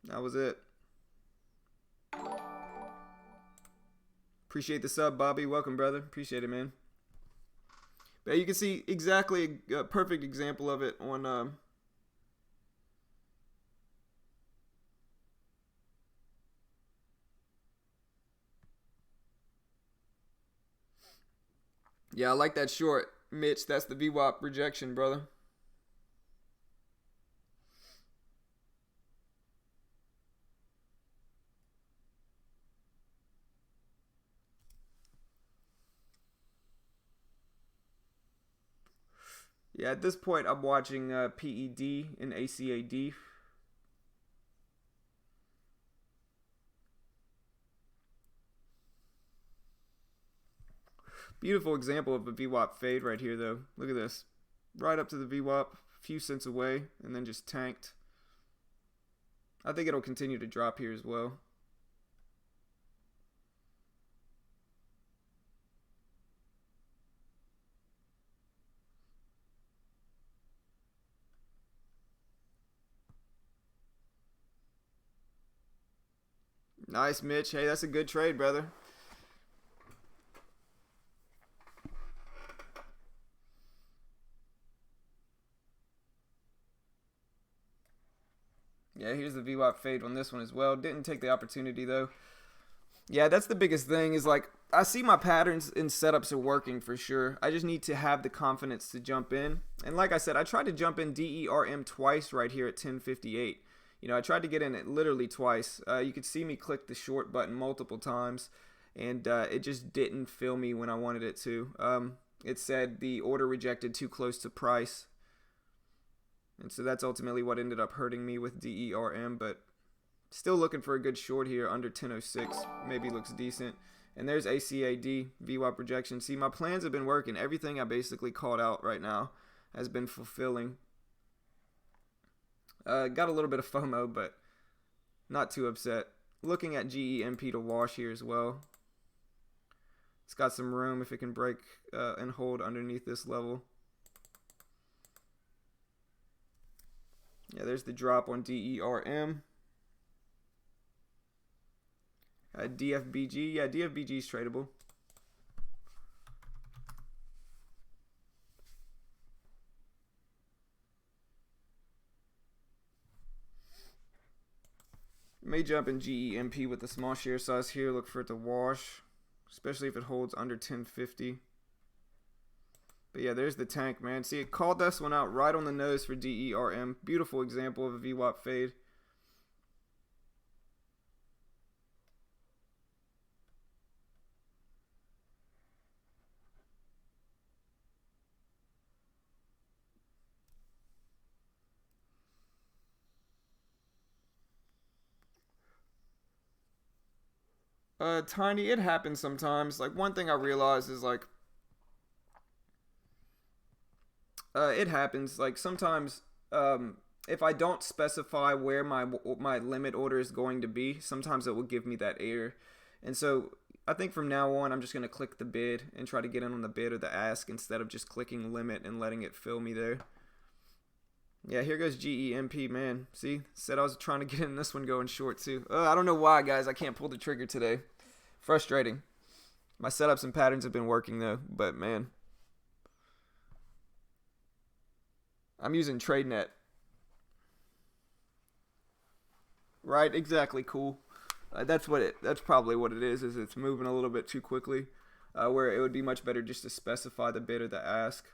That was it. Appreciate the sub, Bobby. Welcome, brother. Appreciate it, man. But you can see exactly a perfect example of it on yeah, I like that short, Mitch. That's the VWAP rejection, brother. Yeah, at this point, I'm watching PED and ACAD. Beautiful example of a VWAP fade right here, though. Look at this. Right up to the VWAP, a few cents away, and then just tanked. I think it'll continue to drop here as well. Nice, Mitch. Hey, that's a good trade, brother. Yeah, here's the VWAP fade on this one as well. Didn't take the opportunity, though. Yeah, that's the biggest thing is like I see my patterns and setups are working for sure. I just need to have the confidence to jump in. And like I said, I tried to jump in DERM twice right here at 10:58. You know, I tried to get in it literally twice. You could see me click the short button multiple times, and it just didn't fill me when I wanted it to. It said the order rejected too close to price. And so that's ultimately what ended up hurting me with DERM, but still looking for a good short here under 1006. Maybe looks decent. And there's ACAD, VWAP projection. See, my plans have been working. Everything I basically called out right now has been fulfilling. Got a little bit of FOMO, but not too upset. Looking at GEMP to wash here as well. It's got some room if it can break and hold underneath this level. Yeah, there's the drop on DERM. DFBG, yeah, DFBG is tradable. May jump in GEMP with the small share size here. Look for it to wash, especially if it holds under 1050. But yeah, there's the tank, man. See, it called this one out right on the nose for DERM. Beautiful example of a VWAP fade. Tiny, it happens sometimes. Like, one thing I realized is, like, it happens. Like, sometimes, if I don't specify where my limit order is going to be, sometimes it will give me that error. And so, I think from now on, I'm just going to click the bid and try to get in on the bid or the ask instead of just clicking limit and letting it fill me there. Yeah, here goes GEMP, man. See, said I was trying to get in this one going short too. I don't know why, guys. I can't pull the trigger today. Frustrating. My setups and patterns have been working though, but man, I'm using TradeNet. Right? Exactly. Cool. That's probably what it is. Is it's moving a little bit too quickly, where it would be much better just to specify the bid or the ask.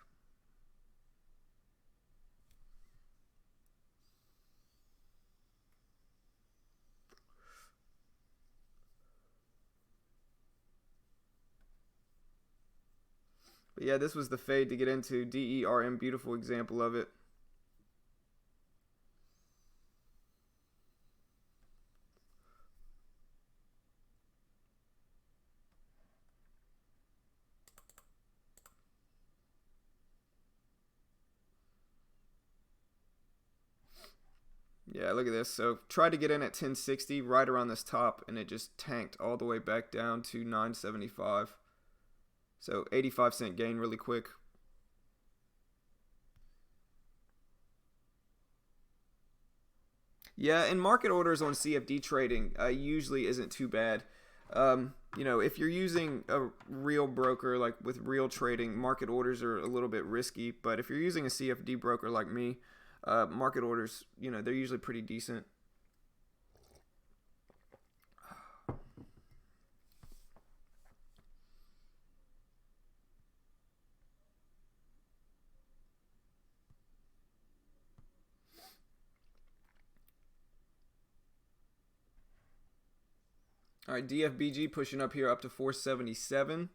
But yeah, this was the fade to get into. DERM, beautiful example of it. Yeah, look at this. So tried to get in at 1060 right around this top, and it just tanked all the way back down to 975. So 85-cent gain really quick. Yeah, and market orders on CFD trading usually isn't too bad. You know, if you're using a real broker like with real trading, market orders are a little bit risky. But if you're using a CFD broker like me, market orders, you know, they're usually pretty decent. All right, DFBG pushing up here up to 477.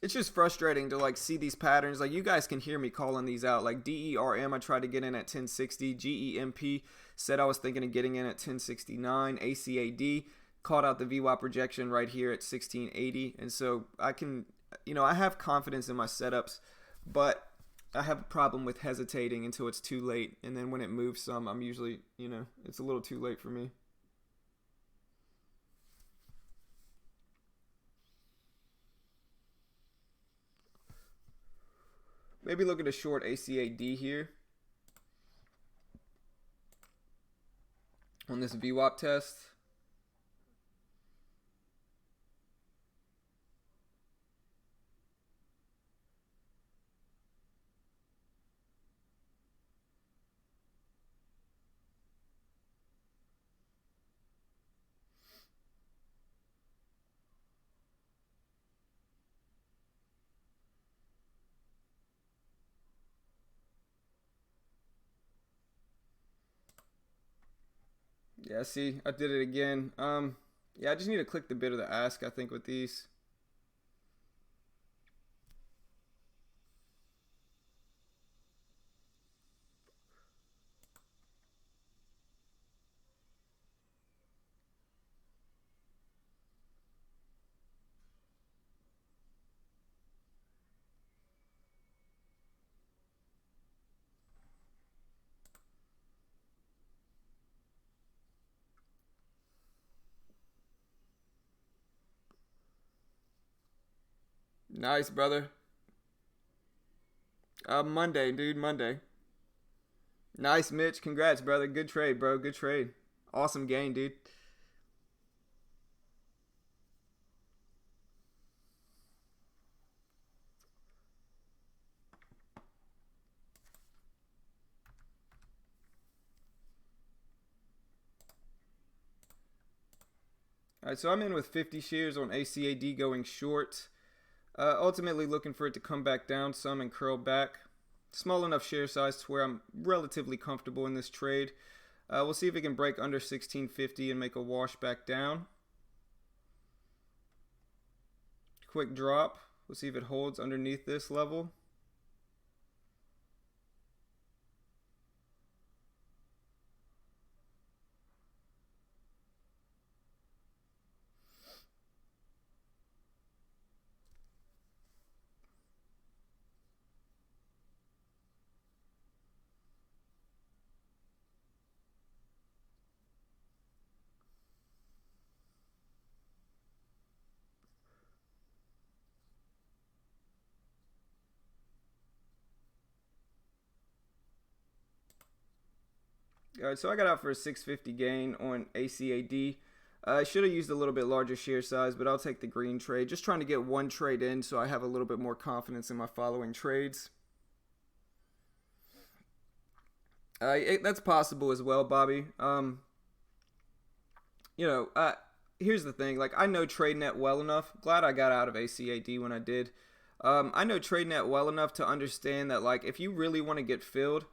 It's just frustrating to like see these patterns. Like you guys can hear me calling these out. Like DERM, I tried to get in at 1060. GEMP said I was thinking of getting in at 1069. ACAD called out the VWAP projection right here at 1680. And so I can, I have confidence in my setups, but I have a problem with hesitating until it's too late. And then when it moves some, I'm usually, it's a little too late for me. Maybe look at a short ACAD here on this VWAP test. Yeah, see, I did it again. Yeah, I just need to click the bid or the ask, I think, with these. Nice, brother. Monday, dude, Monday. Nice, Mitch. Congrats, brother. Good trade, bro. Good trade. Awesome gain, dude. All right, so I'm in with 50 shares on ACAD going short. Ultimately looking for it to come back down some and curl back. Small enough share size to where I'm relatively comfortable in this trade. We'll see if it can break under 1650 and make a wash back down. Quick drop. We'll see if it holds underneath this level. All right, so I got out for a 650 gain on ACAD. I should have used a little bit larger share size, but I'll take the green trade. Just trying to get one trade in so I have a little bit more confidence in my following trades. That's possible as well, Bobby. You know, here's the thing. Like, I know TradeNet well enough. Glad I got out of ACAD when I did. I know TradeNet well enough to understand that, like, if you really want to get filled,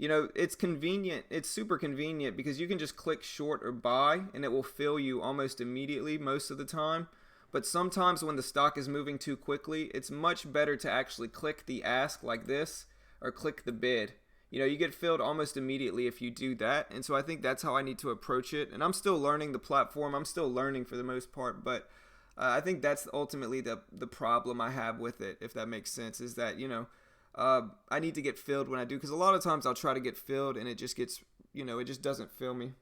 it's convenient. It's super convenient because you can just click short or buy and it will fill you almost immediately most of the time. But sometimes when the stock is moving too quickly, it's much better to actually click the ask like this or click the bid. You get filled almost immediately if you do that. And so I think that's how I need to approach it. And I'm still learning the platform. I'm still learning for the most part. But I think that's ultimately the problem I have with it, if that makes sense, is that, I need to get filled when I do. Because a lot of times I'll try to get filled and it just gets, it just doesn't fill me.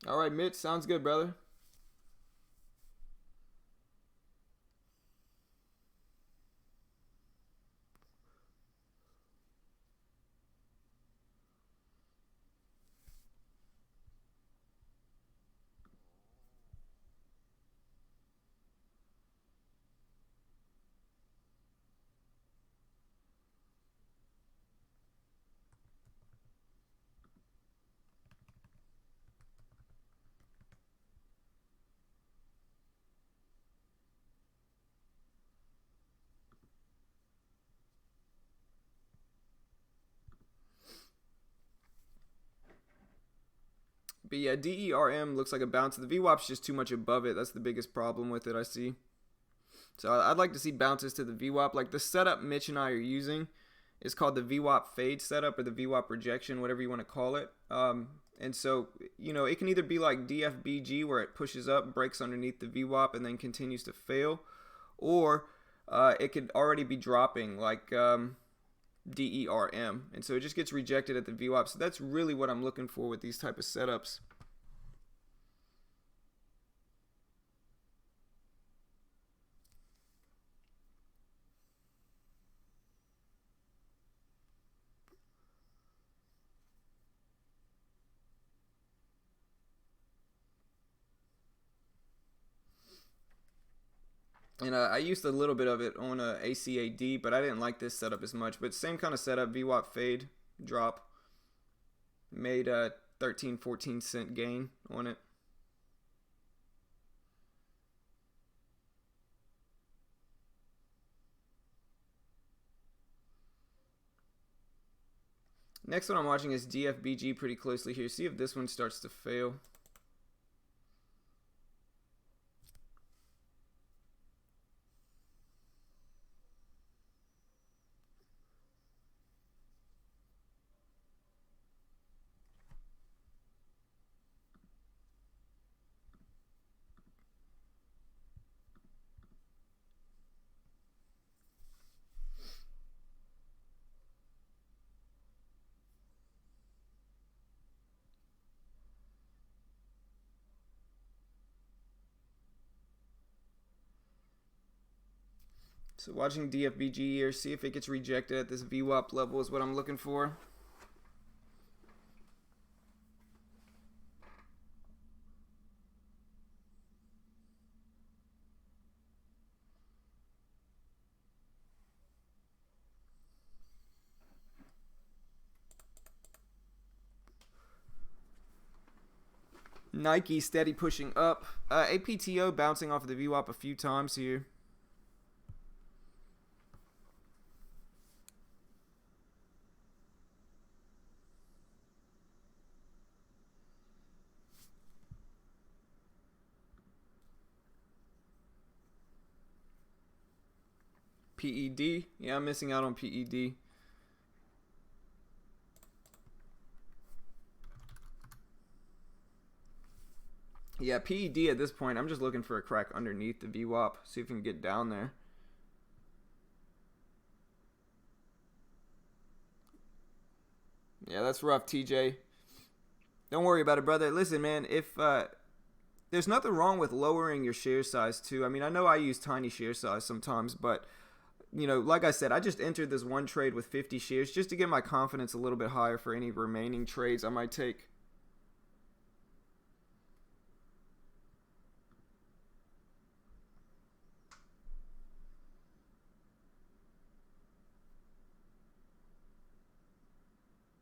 All right, Mitch. Sounds good, brother. But yeah, DERM looks like a bounce. The VWAP's just too much above it. That's the biggest problem with it, I see. So I'd like to see bounces to the VWAP. Like the setup Mitch and I are using is called the VWAP fade setup or the VWAP rejection, whatever you want to call it. And so, you know, it can either be like DFBG where it pushes up, breaks underneath the VWAP, and then continues to fail. Or it could already be dropping like DERM. And so it just gets rejected at the VWAP. So that's really what I'm looking for with these type of setups. And I used a little bit of it on ACAD, but I didn't like this setup as much. But same kind of setup, VWAP fade, drop. Made a 13-14 cent gain on it. Next one I'm watching is DFBG pretty closely here. See if this one starts to fail. So watching DFBG here, see if it gets rejected at this VWAP level is what I'm looking for. Nike steady pushing up. APTO bouncing off of the VWAP a few times here. PED. Yeah, I'm missing out on PED. Yeah, PED at this point, I'm just looking for a crack underneath the VWAP. See if we can get down there. Yeah, that's rough, TJ. Don't worry about it, brother. Listen, man, if there's nothing wrong with lowering your share size too. I mean, I know I use tiny share size sometimes, but you know, like I said, I just entered this one trade with 50 shares just to get my confidence a little bit higher for any remaining trades I might take.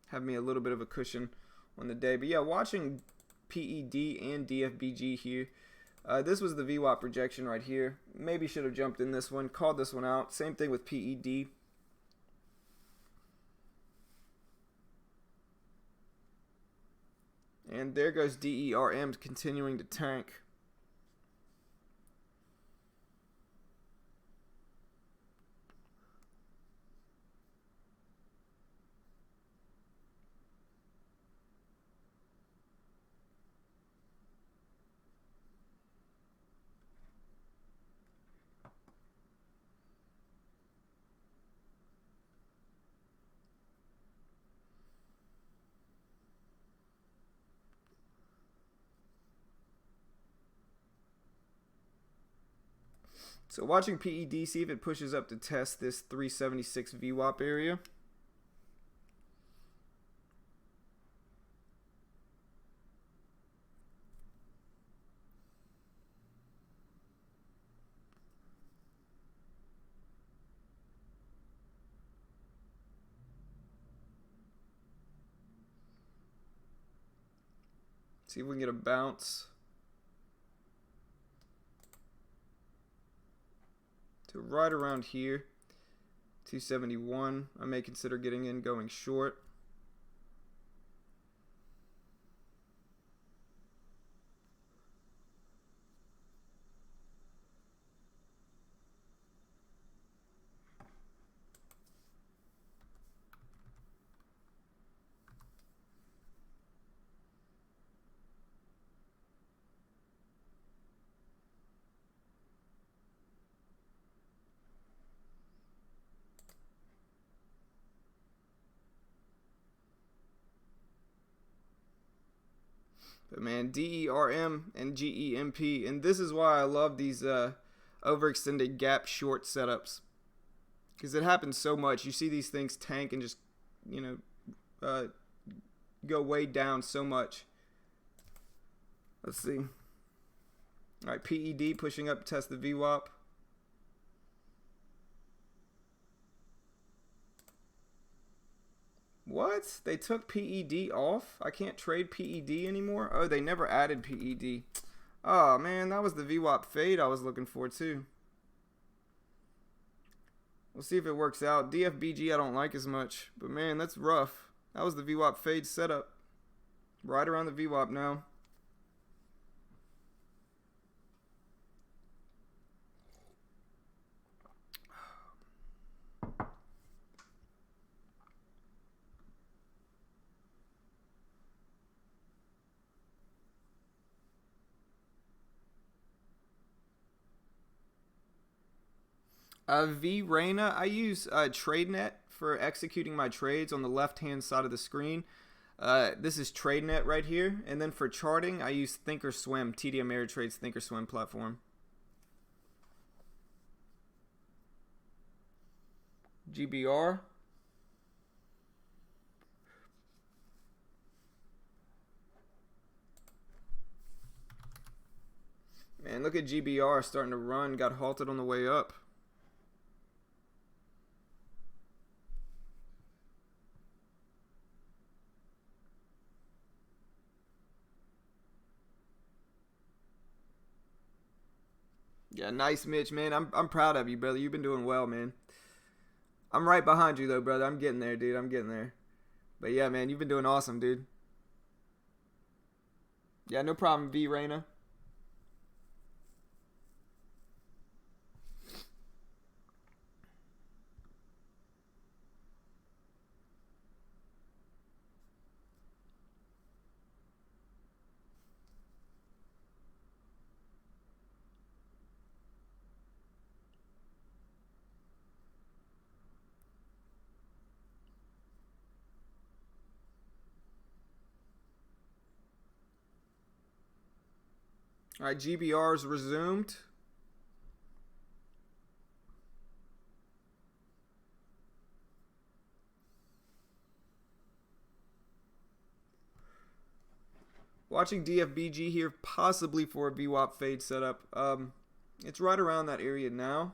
Have me a little bit of a cushion on the day. But yeah, watching PED and DFBG here. This was the VWAP rejection right here. Maybe should have jumped in this one. Called this one out. Same thing with PED. And there goes DERM continuing to tank. So watching PED, see if it pushes up to test this 376 VWAP area. See if we can get a bounce to right around here, 271. I may consider getting in going short. But man, DERM and GEMP, and this is why I love these overextended gap short setups, because it happens so much. You see these things tank and just, you know, go way down so much. Let's see. All right, PED pushing up, test the VWAP. What? They took PED off? I can't trade PED anymore? Oh, they never added PED. Oh, man, that was the VWAP fade I was looking for, too. We'll see if it works out. DFBG I don't like as much, but, man, that's rough. That was the VWAP fade setup. Right around the VWAP now. VRayna, I use TradeNet for executing my trades on the left-hand side of the screen. This is TradeNet right here. And then for charting, I use Thinkorswim, TD Ameritrade's Thinkorswim platform. GBR. Man, look at GBR starting to run. Got halted on the way up. Yeah, nice, Mitch, man. I'm proud of you, brother. You've been doing well, man. I'm right behind you, though, brother. I'm getting there, dude. I'm getting there. But yeah, man, you've been doing awesome, dude. Yeah, no problem, VRayna. All right, GBR's resumed. Watching DFBG here, possibly for a VWAP fade setup. It's right around that area now,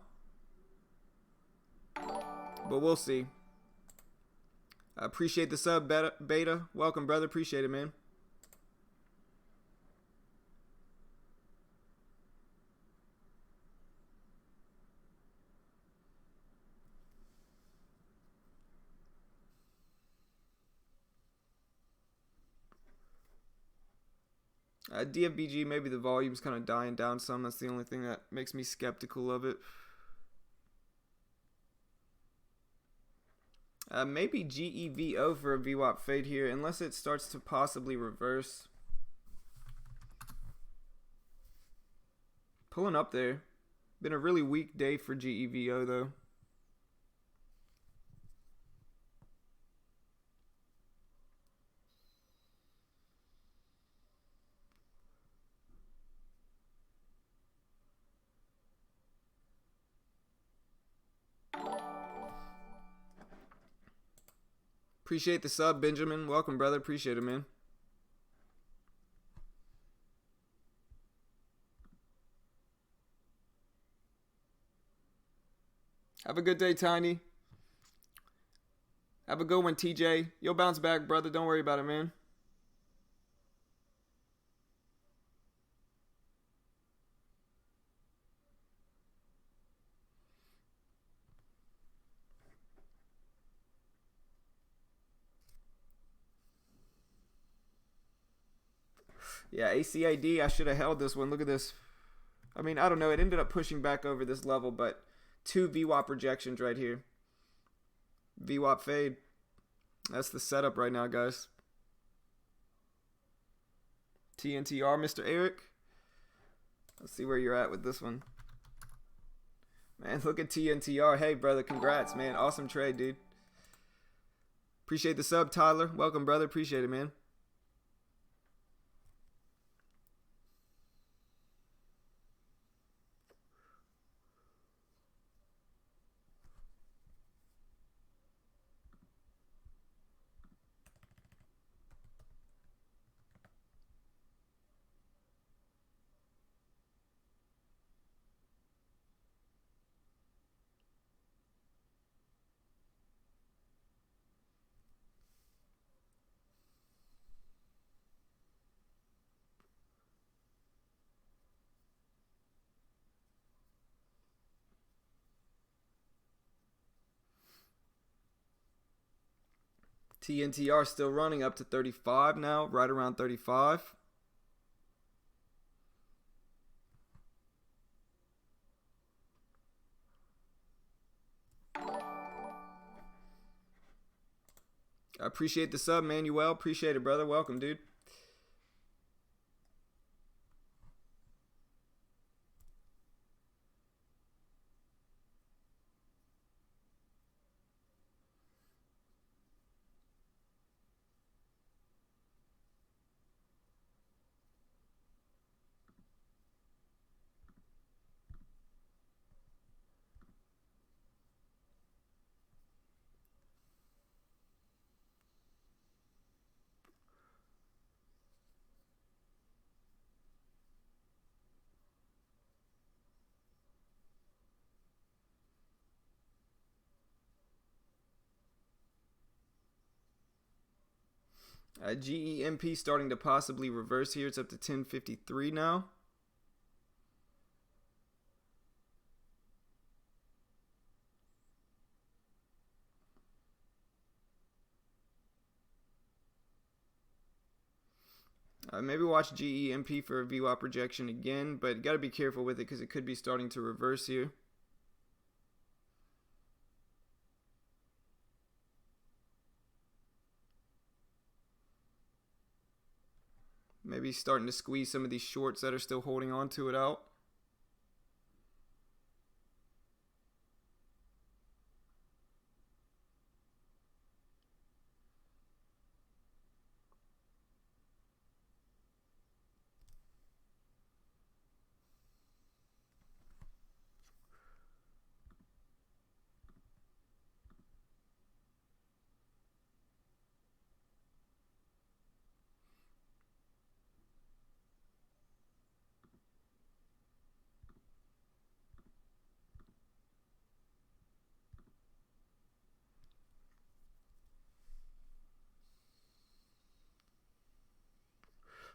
but we'll see. I appreciate the sub, Beta. Welcome, brother. Appreciate it, man. DFBG, maybe the volume's kind of dying down some. That's the only thing that makes me skeptical of it. Maybe GEVO for a VWAP fade here, unless it starts to possibly reverse. Pulling up there. Been a really weak day for GEVO, though. Appreciate the sub, Benjamin. Welcome, brother. Appreciate it, man. Have a good day, Tiny. Have a good one, TJ. You'll bounce back, brother. Don't worry about it, man. Yeah, ACID, I should have held this one. Look at this. I mean, I don't know. It ended up pushing back over this level, but 2 VWAP rejections right here. VWAP fade. That's the setup right now, guys. TNTR, Mr. Eric. Let's see where you're at with this one. Man, look at TNTR. Hey, brother, congrats, man. Awesome trade, dude. Appreciate the sub, Tyler. Welcome, brother. Appreciate it, man. TNTR still running up to 35 now, right around 35. I appreciate the sub, Manuel. Appreciate it, brother. Welcome, dude. GEMP starting to possibly reverse here. It's up to 1053 now. Maybe watch GEMP for a VWAP rejection again, but got to be careful with it because it could be starting to reverse here. Maybe starting to squeeze some of these shorts that are still holding on to it out.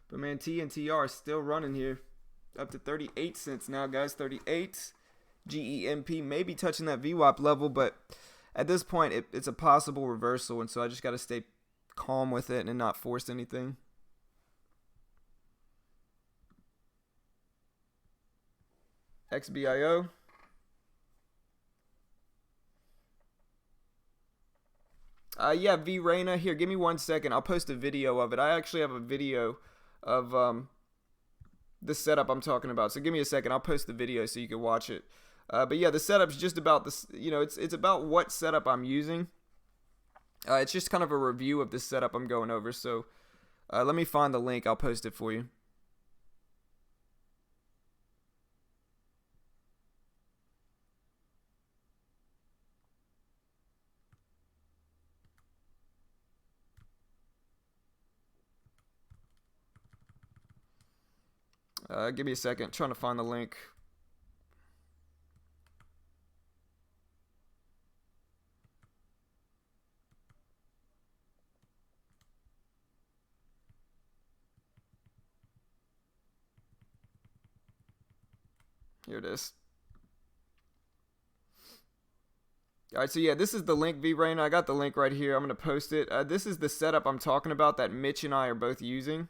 But man, TNTR is still running here. Up to 38 cents now, guys. 38. GEMP may be touching that VWAP level, but at this point, it's a possible reversal. And so I just got to stay calm with it and not force anything. XBIO. Yeah, V Reyna. Here, give me 1 second. I'll post a video of it. I actually have a video of the setup I'm talking about. So give me a second. I'll post the video so you can watch it. But yeah, the setup's just about this. You know, it's about what setup I'm using. It's just kind of a review of the setup I'm going over. So let me find the link. I'll post it for you. Give me a second. Trying to find the link. Here it is. Alright, so yeah, this is the link, V-Rain. I got the link right here. I'm going to post it. This is the setup I'm talking about that Mitch and I are both using.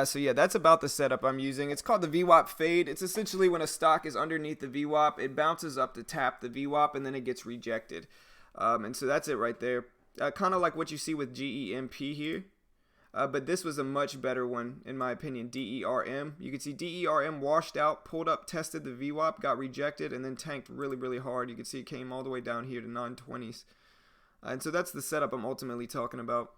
So yeah, that's about the setup I'm using. It's called the VWAP fade. It's essentially when a stock is underneath the VWAP, it bounces up to tap the VWAP and then it gets rejected. And so that's it right there. Kind of like what you see with GEMP here. But this was a much better one, in my opinion, DERM. You can see DERM washed out, pulled up, tested the VWAP, got rejected, and then tanked really, really hard. You can see it came all the way down here to 920s. And so that's the setup I'm ultimately talking about.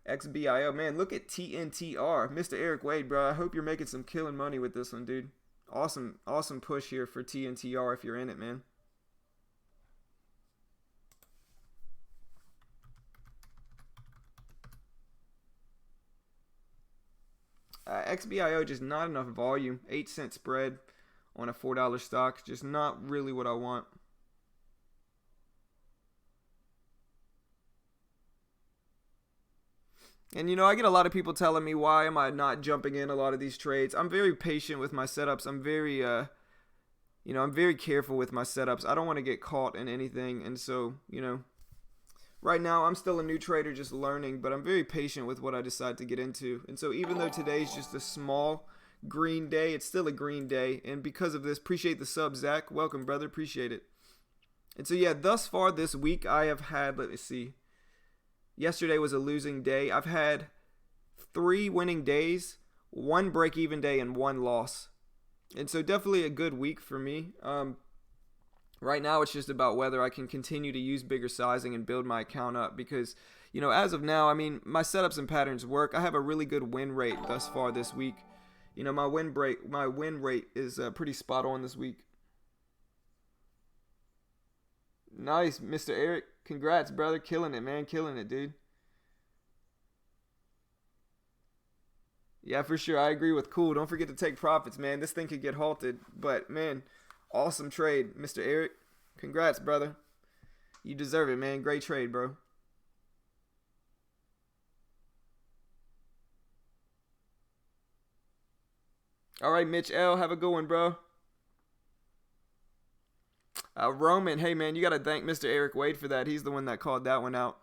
XBIO, man, look at TNTR. Mr. Eric Wade, bro. I hope you're making some killing money with this one, dude. Awesome push here for TNTR if you're in it, man. XBIO, just not enough volume. 8-cent spread on a $4 stock. Just not really what I want. And I get a lot of people telling me, why am I not jumping in a lot of these trades? I'm very patient with my setups. I'm very careful with my setups. I don't want to get caught in anything. And so, right now I'm still a new trader just learning, but I'm very patient with what I decide to get into. And so even though today's just a small green day, it's still a green day. And because of this, appreciate the sub, Zach. Welcome, brother. Appreciate it. And so, yeah, thus far this week I have had, let me see. Yesterday was a losing day. I've had 3 winning days, 1 break-even day, and 1 loss. And so definitely a good week for me. Right now it's just about whether I can continue to use bigger sizing and build my account up because, as of now, my setups and patterns work. I have a really good win rate thus far this week. My win rate is pretty spot on this week. Nice, Mr. Eric. Congrats, brother. Killing it, man. Killing it, dude. Yeah, for sure. I agree with Cool. Don't forget to take profits, man. This thing could get halted. But, man, awesome trade, Mr. Eric. Congrats, brother. You deserve it, man. Great trade, bro. All right, Mitch L. Have a good one, bro. Roman, hey, man, you got to thank Mr. Eric Wade for that. He's the one that called that one out.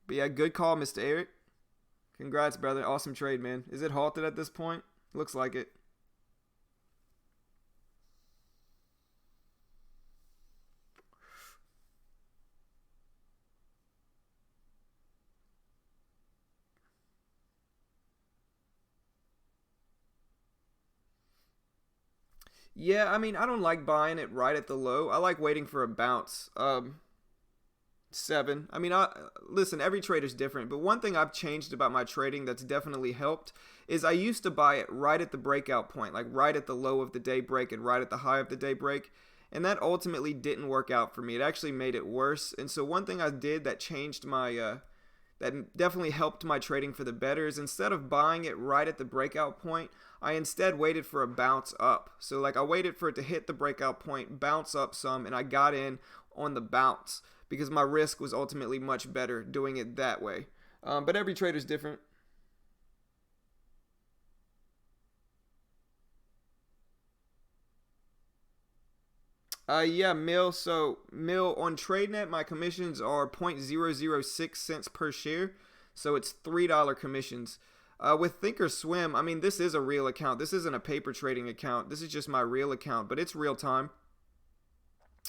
But, yeah, good call, Mr. Eric. Congrats, brother. Awesome trade, man. Is it halted at this point? Looks like it. Yeah, I don't like buying it right at the low. I like waiting for a bounce. 7. Listen, every trader's different, but one thing I've changed about my trading that's definitely helped is I used to buy it right at the breakout point, like right at the low of the day break and right at the high of the day break. And that ultimately didn't work out for me. It actually made it worse. And so one thing I did that changed that definitely helped my trading for the better is instead of buying it right at the breakout point, I instead waited for a bounce up. So like I waited for it to hit the breakout point, bounce up some, and I got in on the bounce because my risk was ultimately much better doing it that way. But every trader's different. Yeah, Mill. So, Mill, on TradeNet, my commissions are 0.006 cents per share. So, it's $3 commissions. With Thinkorswim, this is a real account. This isn't a paper trading account. This is just my real account, but it's real time.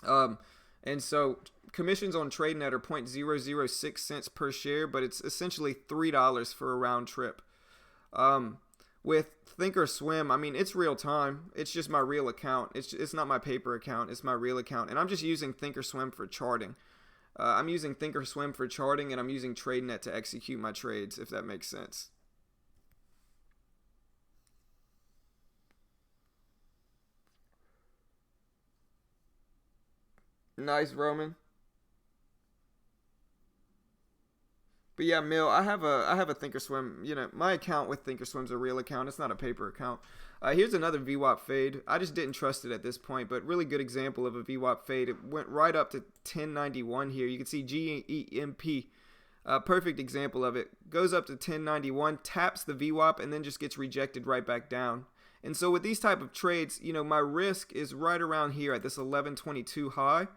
And so, commissions on TradeNet are 0.006 cents per share, but it's essentially $3 for a round trip. With Thinkorswim, it's real time. It's just my real account. It's not my paper account. It's my real account. And I'm just using Thinkorswim for charting. I'm using Thinkorswim for charting, and I'm using TradeNet to execute my trades, if that makes sense. Nice, Roman. But yeah, Mill, I have a Thinkorswim. My account with Thinkorswim's a real account. It's not a paper account. Here's another VWAP fade. I just didn't trust it at this point, but really good example of a VWAP fade. It went right up to 1091 here. You can see GEMP. Perfect example of it. Goes up to 1091, taps the VWAP, and then just gets rejected right back down. And so with these type of trades, my risk is right around here at this 1122 high.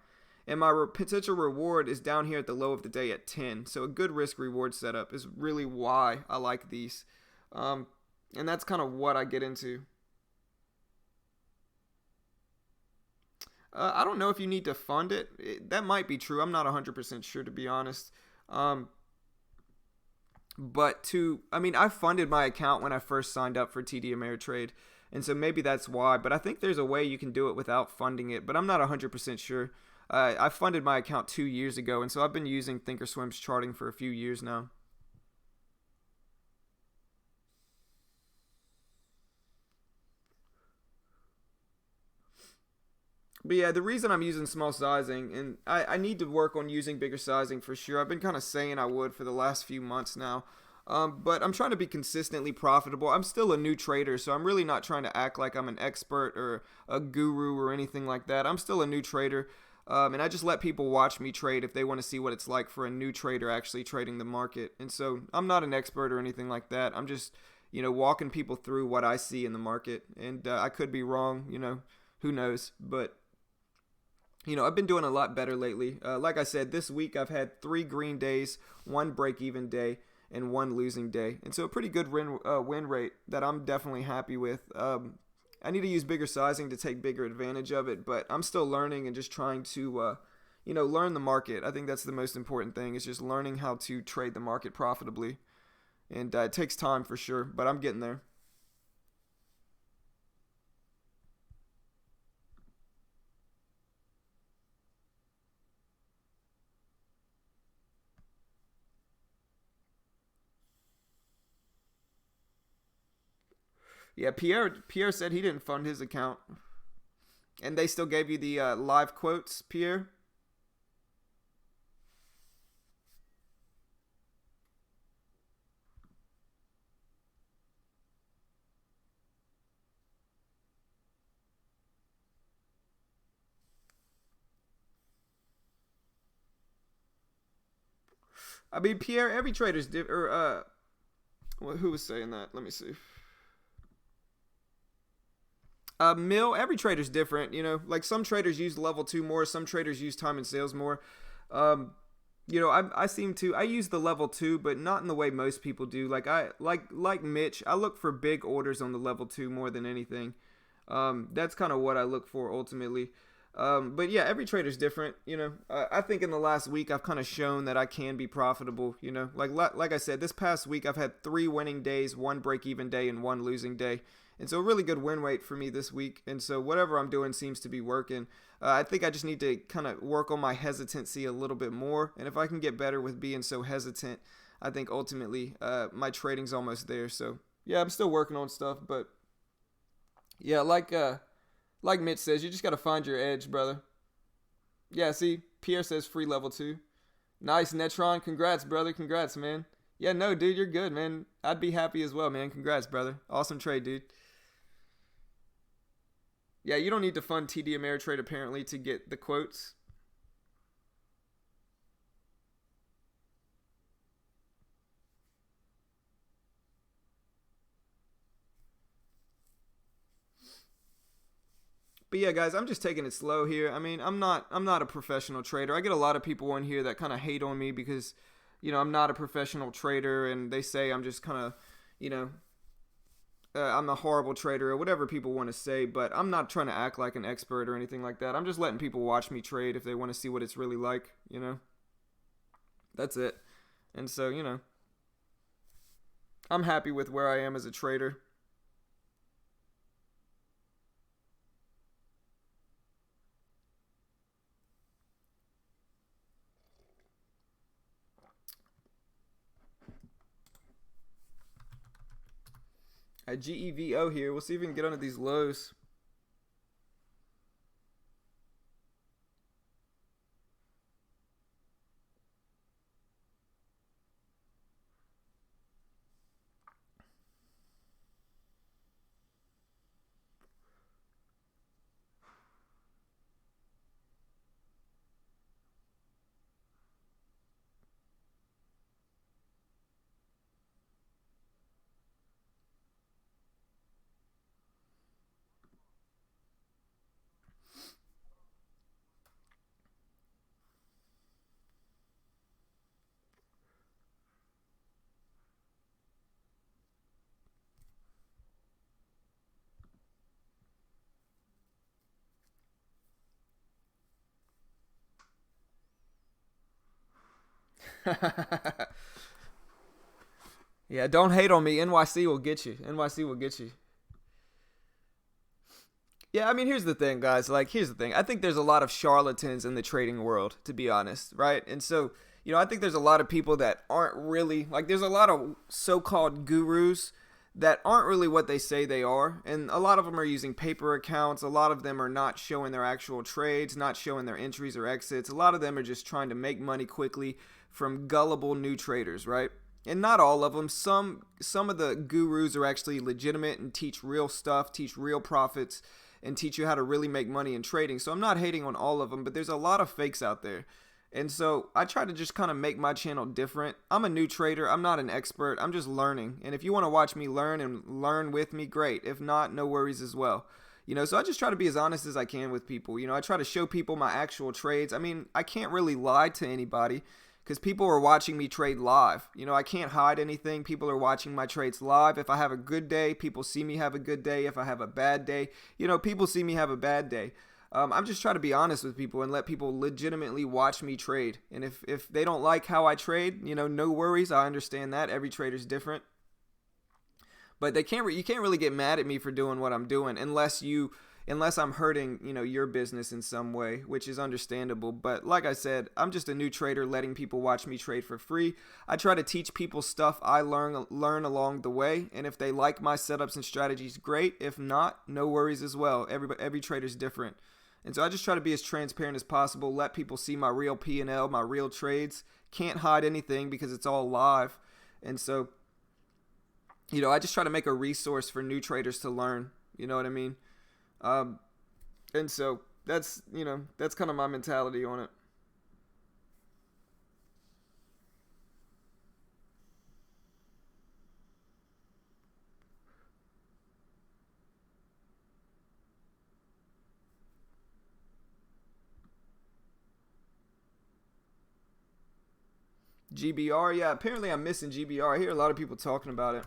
And my potential reward is down here at the low of the day at 10. So a good risk reward setup is really why I like these. And that's kind of what I get into. I don't know if you need to fund it. That might be true. I'm not 100% sure, to be honest. But I funded my account when I first signed up for TD Ameritrade. And so maybe that's why. But I think there's a way you can do it without funding it. But I'm not 100% sure. I funded my account 2 years ago, and so I've been using Thinkorswim's charting for a few years now. But yeah, the reason I'm using small sizing, and I need to work on using bigger sizing for sure. I've been kind of saying I would for the last few months now. But I'm trying to be consistently profitable. I'm still a new trader, so I'm really not trying to act like I'm an expert or a guru or anything like that. I'm still a new trader. And I just let people watch me trade if they want to see what it's like for a new trader actually trading the market. And so I'm not an expert or anything like that. I'm just, walking people through what I see in the market. And I could be wrong, who knows. But, I've been doing a lot better lately. Like I said, this week I've had 3 green days, 1 break-even day, and 1 losing day. And so a pretty good win rate that I'm definitely happy with. I need to use bigger sizing to take bigger advantage of it, but I'm still learning and just trying to, learn the market. I think that's the most important thing, is just learning how to trade the market profitably. And it takes time for sure, but I'm getting there. Yeah, Pierre said he didn't fund his account, and they still gave you the live quotes, Pierre. I mean, Pierre, every trader's different. Or who was saying that? Let me see. Mill, every trader's different. Like some traders use level 2 more, some traders use time and sales more. Um, I use the level 2, but not in the way most people do. Like Mitch, I look for big orders on the level 2 more than anything. That's kind of what I look for ultimately. But yeah, every trader's different. I think in the last week I've kind of shown that I can be profitable. Like I said, this past week I've had 3 winning days, 1 break-even day, and 1 losing day. And so a really good win rate for me this week. And so whatever I'm doing seems to be working. I think I just need to kind of work on my hesitancy a little bit more. And if I can get better with being so hesitant, I think ultimately my trading's almost there. So yeah, I'm still working on stuff. But yeah, like Mitch says, you just got to find your edge, brother. Yeah, see, Pierre says free level 2. Nice, Netron. Congrats, brother. Congrats, man. Yeah, no, dude, you're good, man. I'd be happy as well, man. Congrats, brother. Awesome trade, dude. Yeah, you don't need to fund TD Ameritrade apparently to get the quotes. But yeah, guys, I'm just taking it slow here. I mean, I'm not a professional trader. I get a lot of people in here that kind of hate on me because, I'm not a professional trader, and they say I'm just kind of, you know, I'm a horrible trader or whatever people want to say. But I'm not trying to act like an expert or anything like that. I'm just letting people watch me trade if they want to see what it's really like. That's it. And so, I'm happy with where I am as a trader. At GEVO here. We'll see if we can get under these lows. Yeah, don't hate on me. NYC will get you. NYC will get you. Yeah, I mean, here's the thing, guys. Here's the thing. I think there's a lot of charlatans in the trading world, to be honest, right? And so, I think there's a lot of people that aren't really, there's a lot of so-called gurus that aren't really what they say they are. And a lot of them are using paper accounts. A lot of them are not showing their actual trades, not showing their entries or exits. A lot of them are just trying to make money quickly from gullible new traders, right? And not all of them. Some of the gurus are actually legitimate and teach real stuff, teach real profits. and teach you how to really make money in trading. So I'm not hating on all of them, but there's a lot of fakes out there. And so I try to just kind of make my channel different. I'm a new trader. I'm not an expert. I'm just learning. And if you want to watch me learn and learn with me, great. If not, no worries as well. So I just try to be as honest as I can with people. I try to show people my actual trades. I mean, I can't really lie to anybody because people are watching me trade live. I can't hide anything. People are watching my trades live. If I have a good day, people see me have a good day. If I have a bad day, people see me have a bad day. I'm just trying to be honest with people and let people legitimately watch me trade. And if they don't like how I trade, no worries. I understand that. Every trader's different. But you can't really get mad at me for doing what I'm doing unless I'm hurting, your business in some way, which is understandable. But like I said, I'm just a new trader letting people watch me trade for free. I try to teach people stuff I learn along the way. And if they like my setups and strategies, great. If not, no worries as well. Every trader's different. And so I just try to be as transparent as possible, let people see my real P&L, my real trades. Can't hide anything because it's all live. And so, I just try to make a resource for new traders to learn. You know what I mean? And so that's kind of my mentality on it. GBR, yeah, apparently I'm missing GBR. I hear a lot of people talking about it.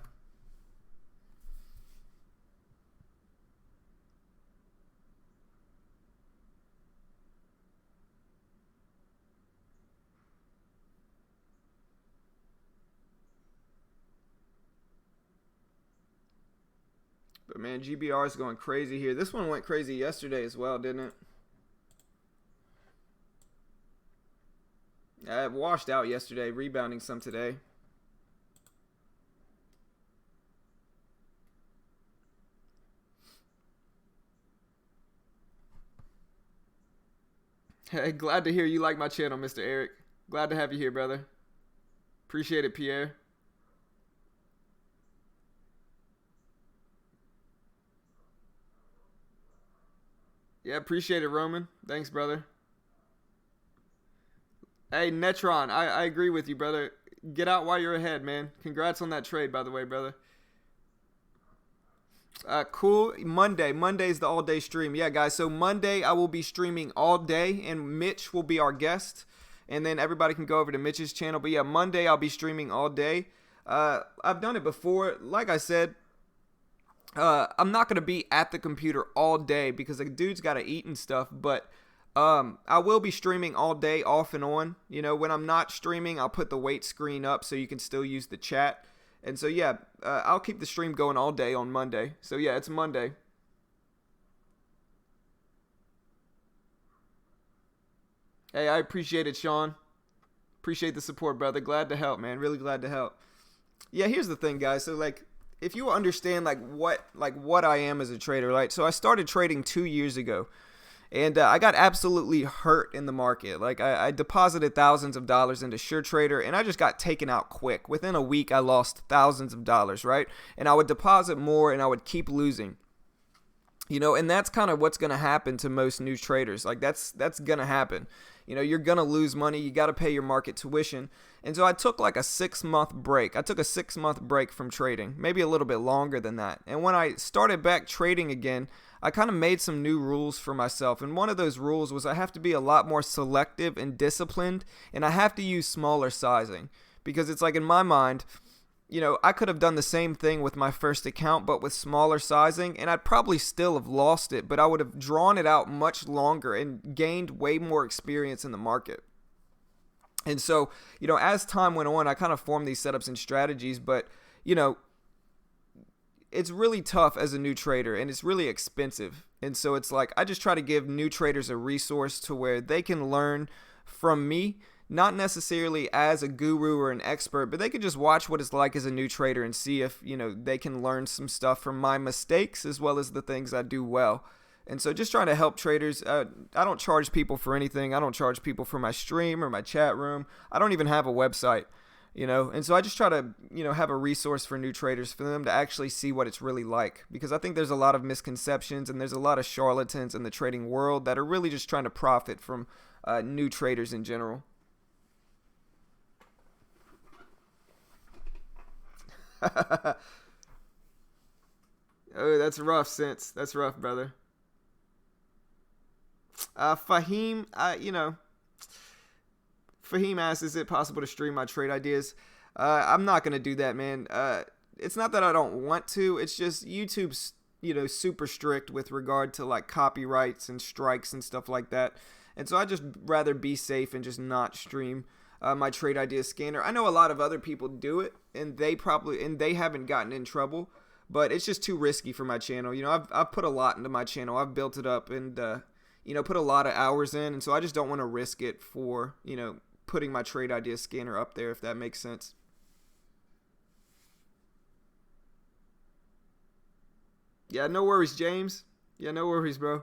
But man, GBR is going crazy here. This one went crazy yesterday as well, didn't it? It washed out yesterday, rebounding some today. Hey, glad to hear you like my channel, Mr. Eric. Glad to have you here, brother. Appreciate it, Pierre. Yeah, appreciate it, Roman. Thanks, brother. Hey, Netron, I agree with you, brother. Get out while you're ahead, man. Congrats on that trade, by the way, brother. Cool. Monday's the all-day stream. Yeah, guys, so Monday I will be streaming all day, and Mitch will be our guest. And then everybody can go over to Mitch's channel. But yeah, Monday I'll be streaming all day. I've done it before. Like I said, I'm not going to be at the computer all day because the dude's got to eat and stuff. But I will be streaming all day off and on. When I'm not streaming, I'll put the wait screen up so you can still use the chat. And so, yeah, I'll keep the stream going all day on Monday. So, yeah, it's Monday. Hey, I appreciate it, Sean. Appreciate the support, brother. Glad to help, man. Really glad to help. Yeah, here's the thing, guys. So, if you understand, what I am as a trader, right? So, I started trading 2 years ago. And I got absolutely hurt in the market. I deposited thousands of dollars into SureTrader, and I just got taken out quick. Within a week, I lost thousands of dollars, right? And I would deposit more, and I would keep losing. And that's kind of what's going to happen to most new traders. That's going to happen. You're going to lose money. You got to pay your market tuition. And so I took a 6-month break. I took a 6-month break from trading, maybe a little bit longer than that. And when I started back trading again, I kind of made some new rules for myself. And one of those rules was I have to be a lot more selective and disciplined, and I have to use smaller sizing. Because it's in my mind, I could have done the same thing with my first account, but with smaller sizing, and I'd probably still have lost it, but I would have drawn it out much longer and gained way more experience in the market. And so, as time went on, I kind of formed these setups and strategies, but, it's really tough as a new trader, and it's really expensive. And so it's I just try to give new traders a resource to where they can learn from me, not necessarily as a guru or an expert, but they can just watch what it's like as a new trader and see if, they can learn some stuff from my mistakes as well as the things I do well. And so just trying to help traders. I don't charge people for anything. I don't charge people for my stream or my chat room. I don't even have a website. And so I just try to, have a resource for new traders for them to actually see what it's really like, because I think there's a lot of misconceptions and there's a lot of charlatans in the trading world that are really just trying to profit from new traders in general. Oh, that's rough, Sense. That's rough, brother. Fahim, Fahim asks, is it possible to stream my trade ideas? I'm not going to do that, man. It's not that I don't want to. It's just YouTube's, super strict with regard to like copyrights and strikes and stuff like that. And so I just rather be safe and just not stream my trade idea scanner. I know a lot of other people do it, and they haven't gotten in trouble, but it's just too risky for my channel. I've put a lot into my channel. I've built it up and put a lot of hours in, and so I just don't want to risk it for putting my trade idea scanner up there, if that makes sense. Yeah, no worries, James. Yeah, no worries, bro.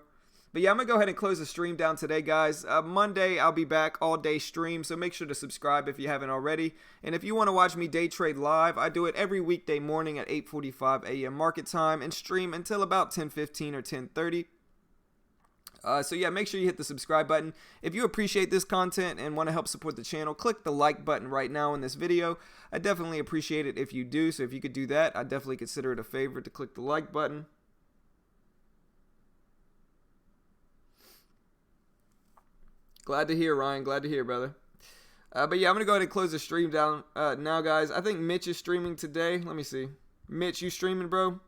But yeah, I'm going to go ahead and close the stream down today, guys. Monday, I'll be back all day stream, so make sure to subscribe if you haven't already. And if you want to watch me day trade live, I do it every weekday morning at 8:45 a.m. market time and stream until about 10:15 or 10:30. So yeah, make sure you hit the subscribe button. If you appreciate this content and want to help support the channel, click the like button right now in this video. I definitely appreciate it if you do, so if you could do that, I'd definitely consider it a favor to click the like button. Glad to hear, Ryan. Glad to hear, brother. But yeah, I'm going to go ahead and close the stream down now, guys. I think Mitch is streaming today. Let me see. Mitch, you streaming, bro?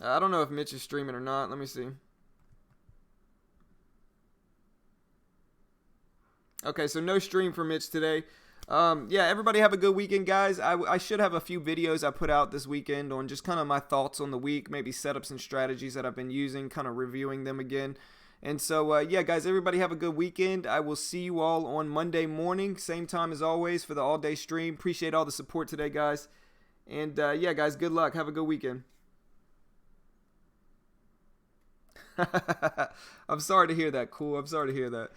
I don't know if Mitch is streaming or not. Let me see. Okay, so no stream for Mitch today. Yeah, everybody have a good weekend, guys. I should have a few videos I put out this weekend on just kind of my thoughts on the week, maybe setups and strategies that I've been using, kind of reviewing them again. And so, yeah, guys, everybody have a good weekend. I will see you all on Monday morning, same time as always for the all-day stream. Appreciate all the support today, guys. And, yeah, guys, good luck. Have a good weekend. I'm sorry to hear that. Cool. I'm sorry to hear that.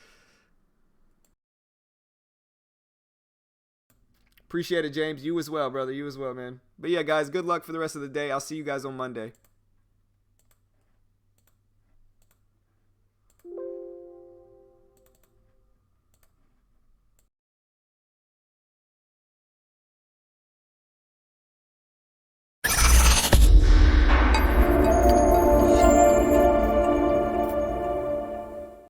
Appreciate it, James. You as well, brother. You as well, man. But yeah, guys, good luck for the rest of the day. I'll see you guys on Monday.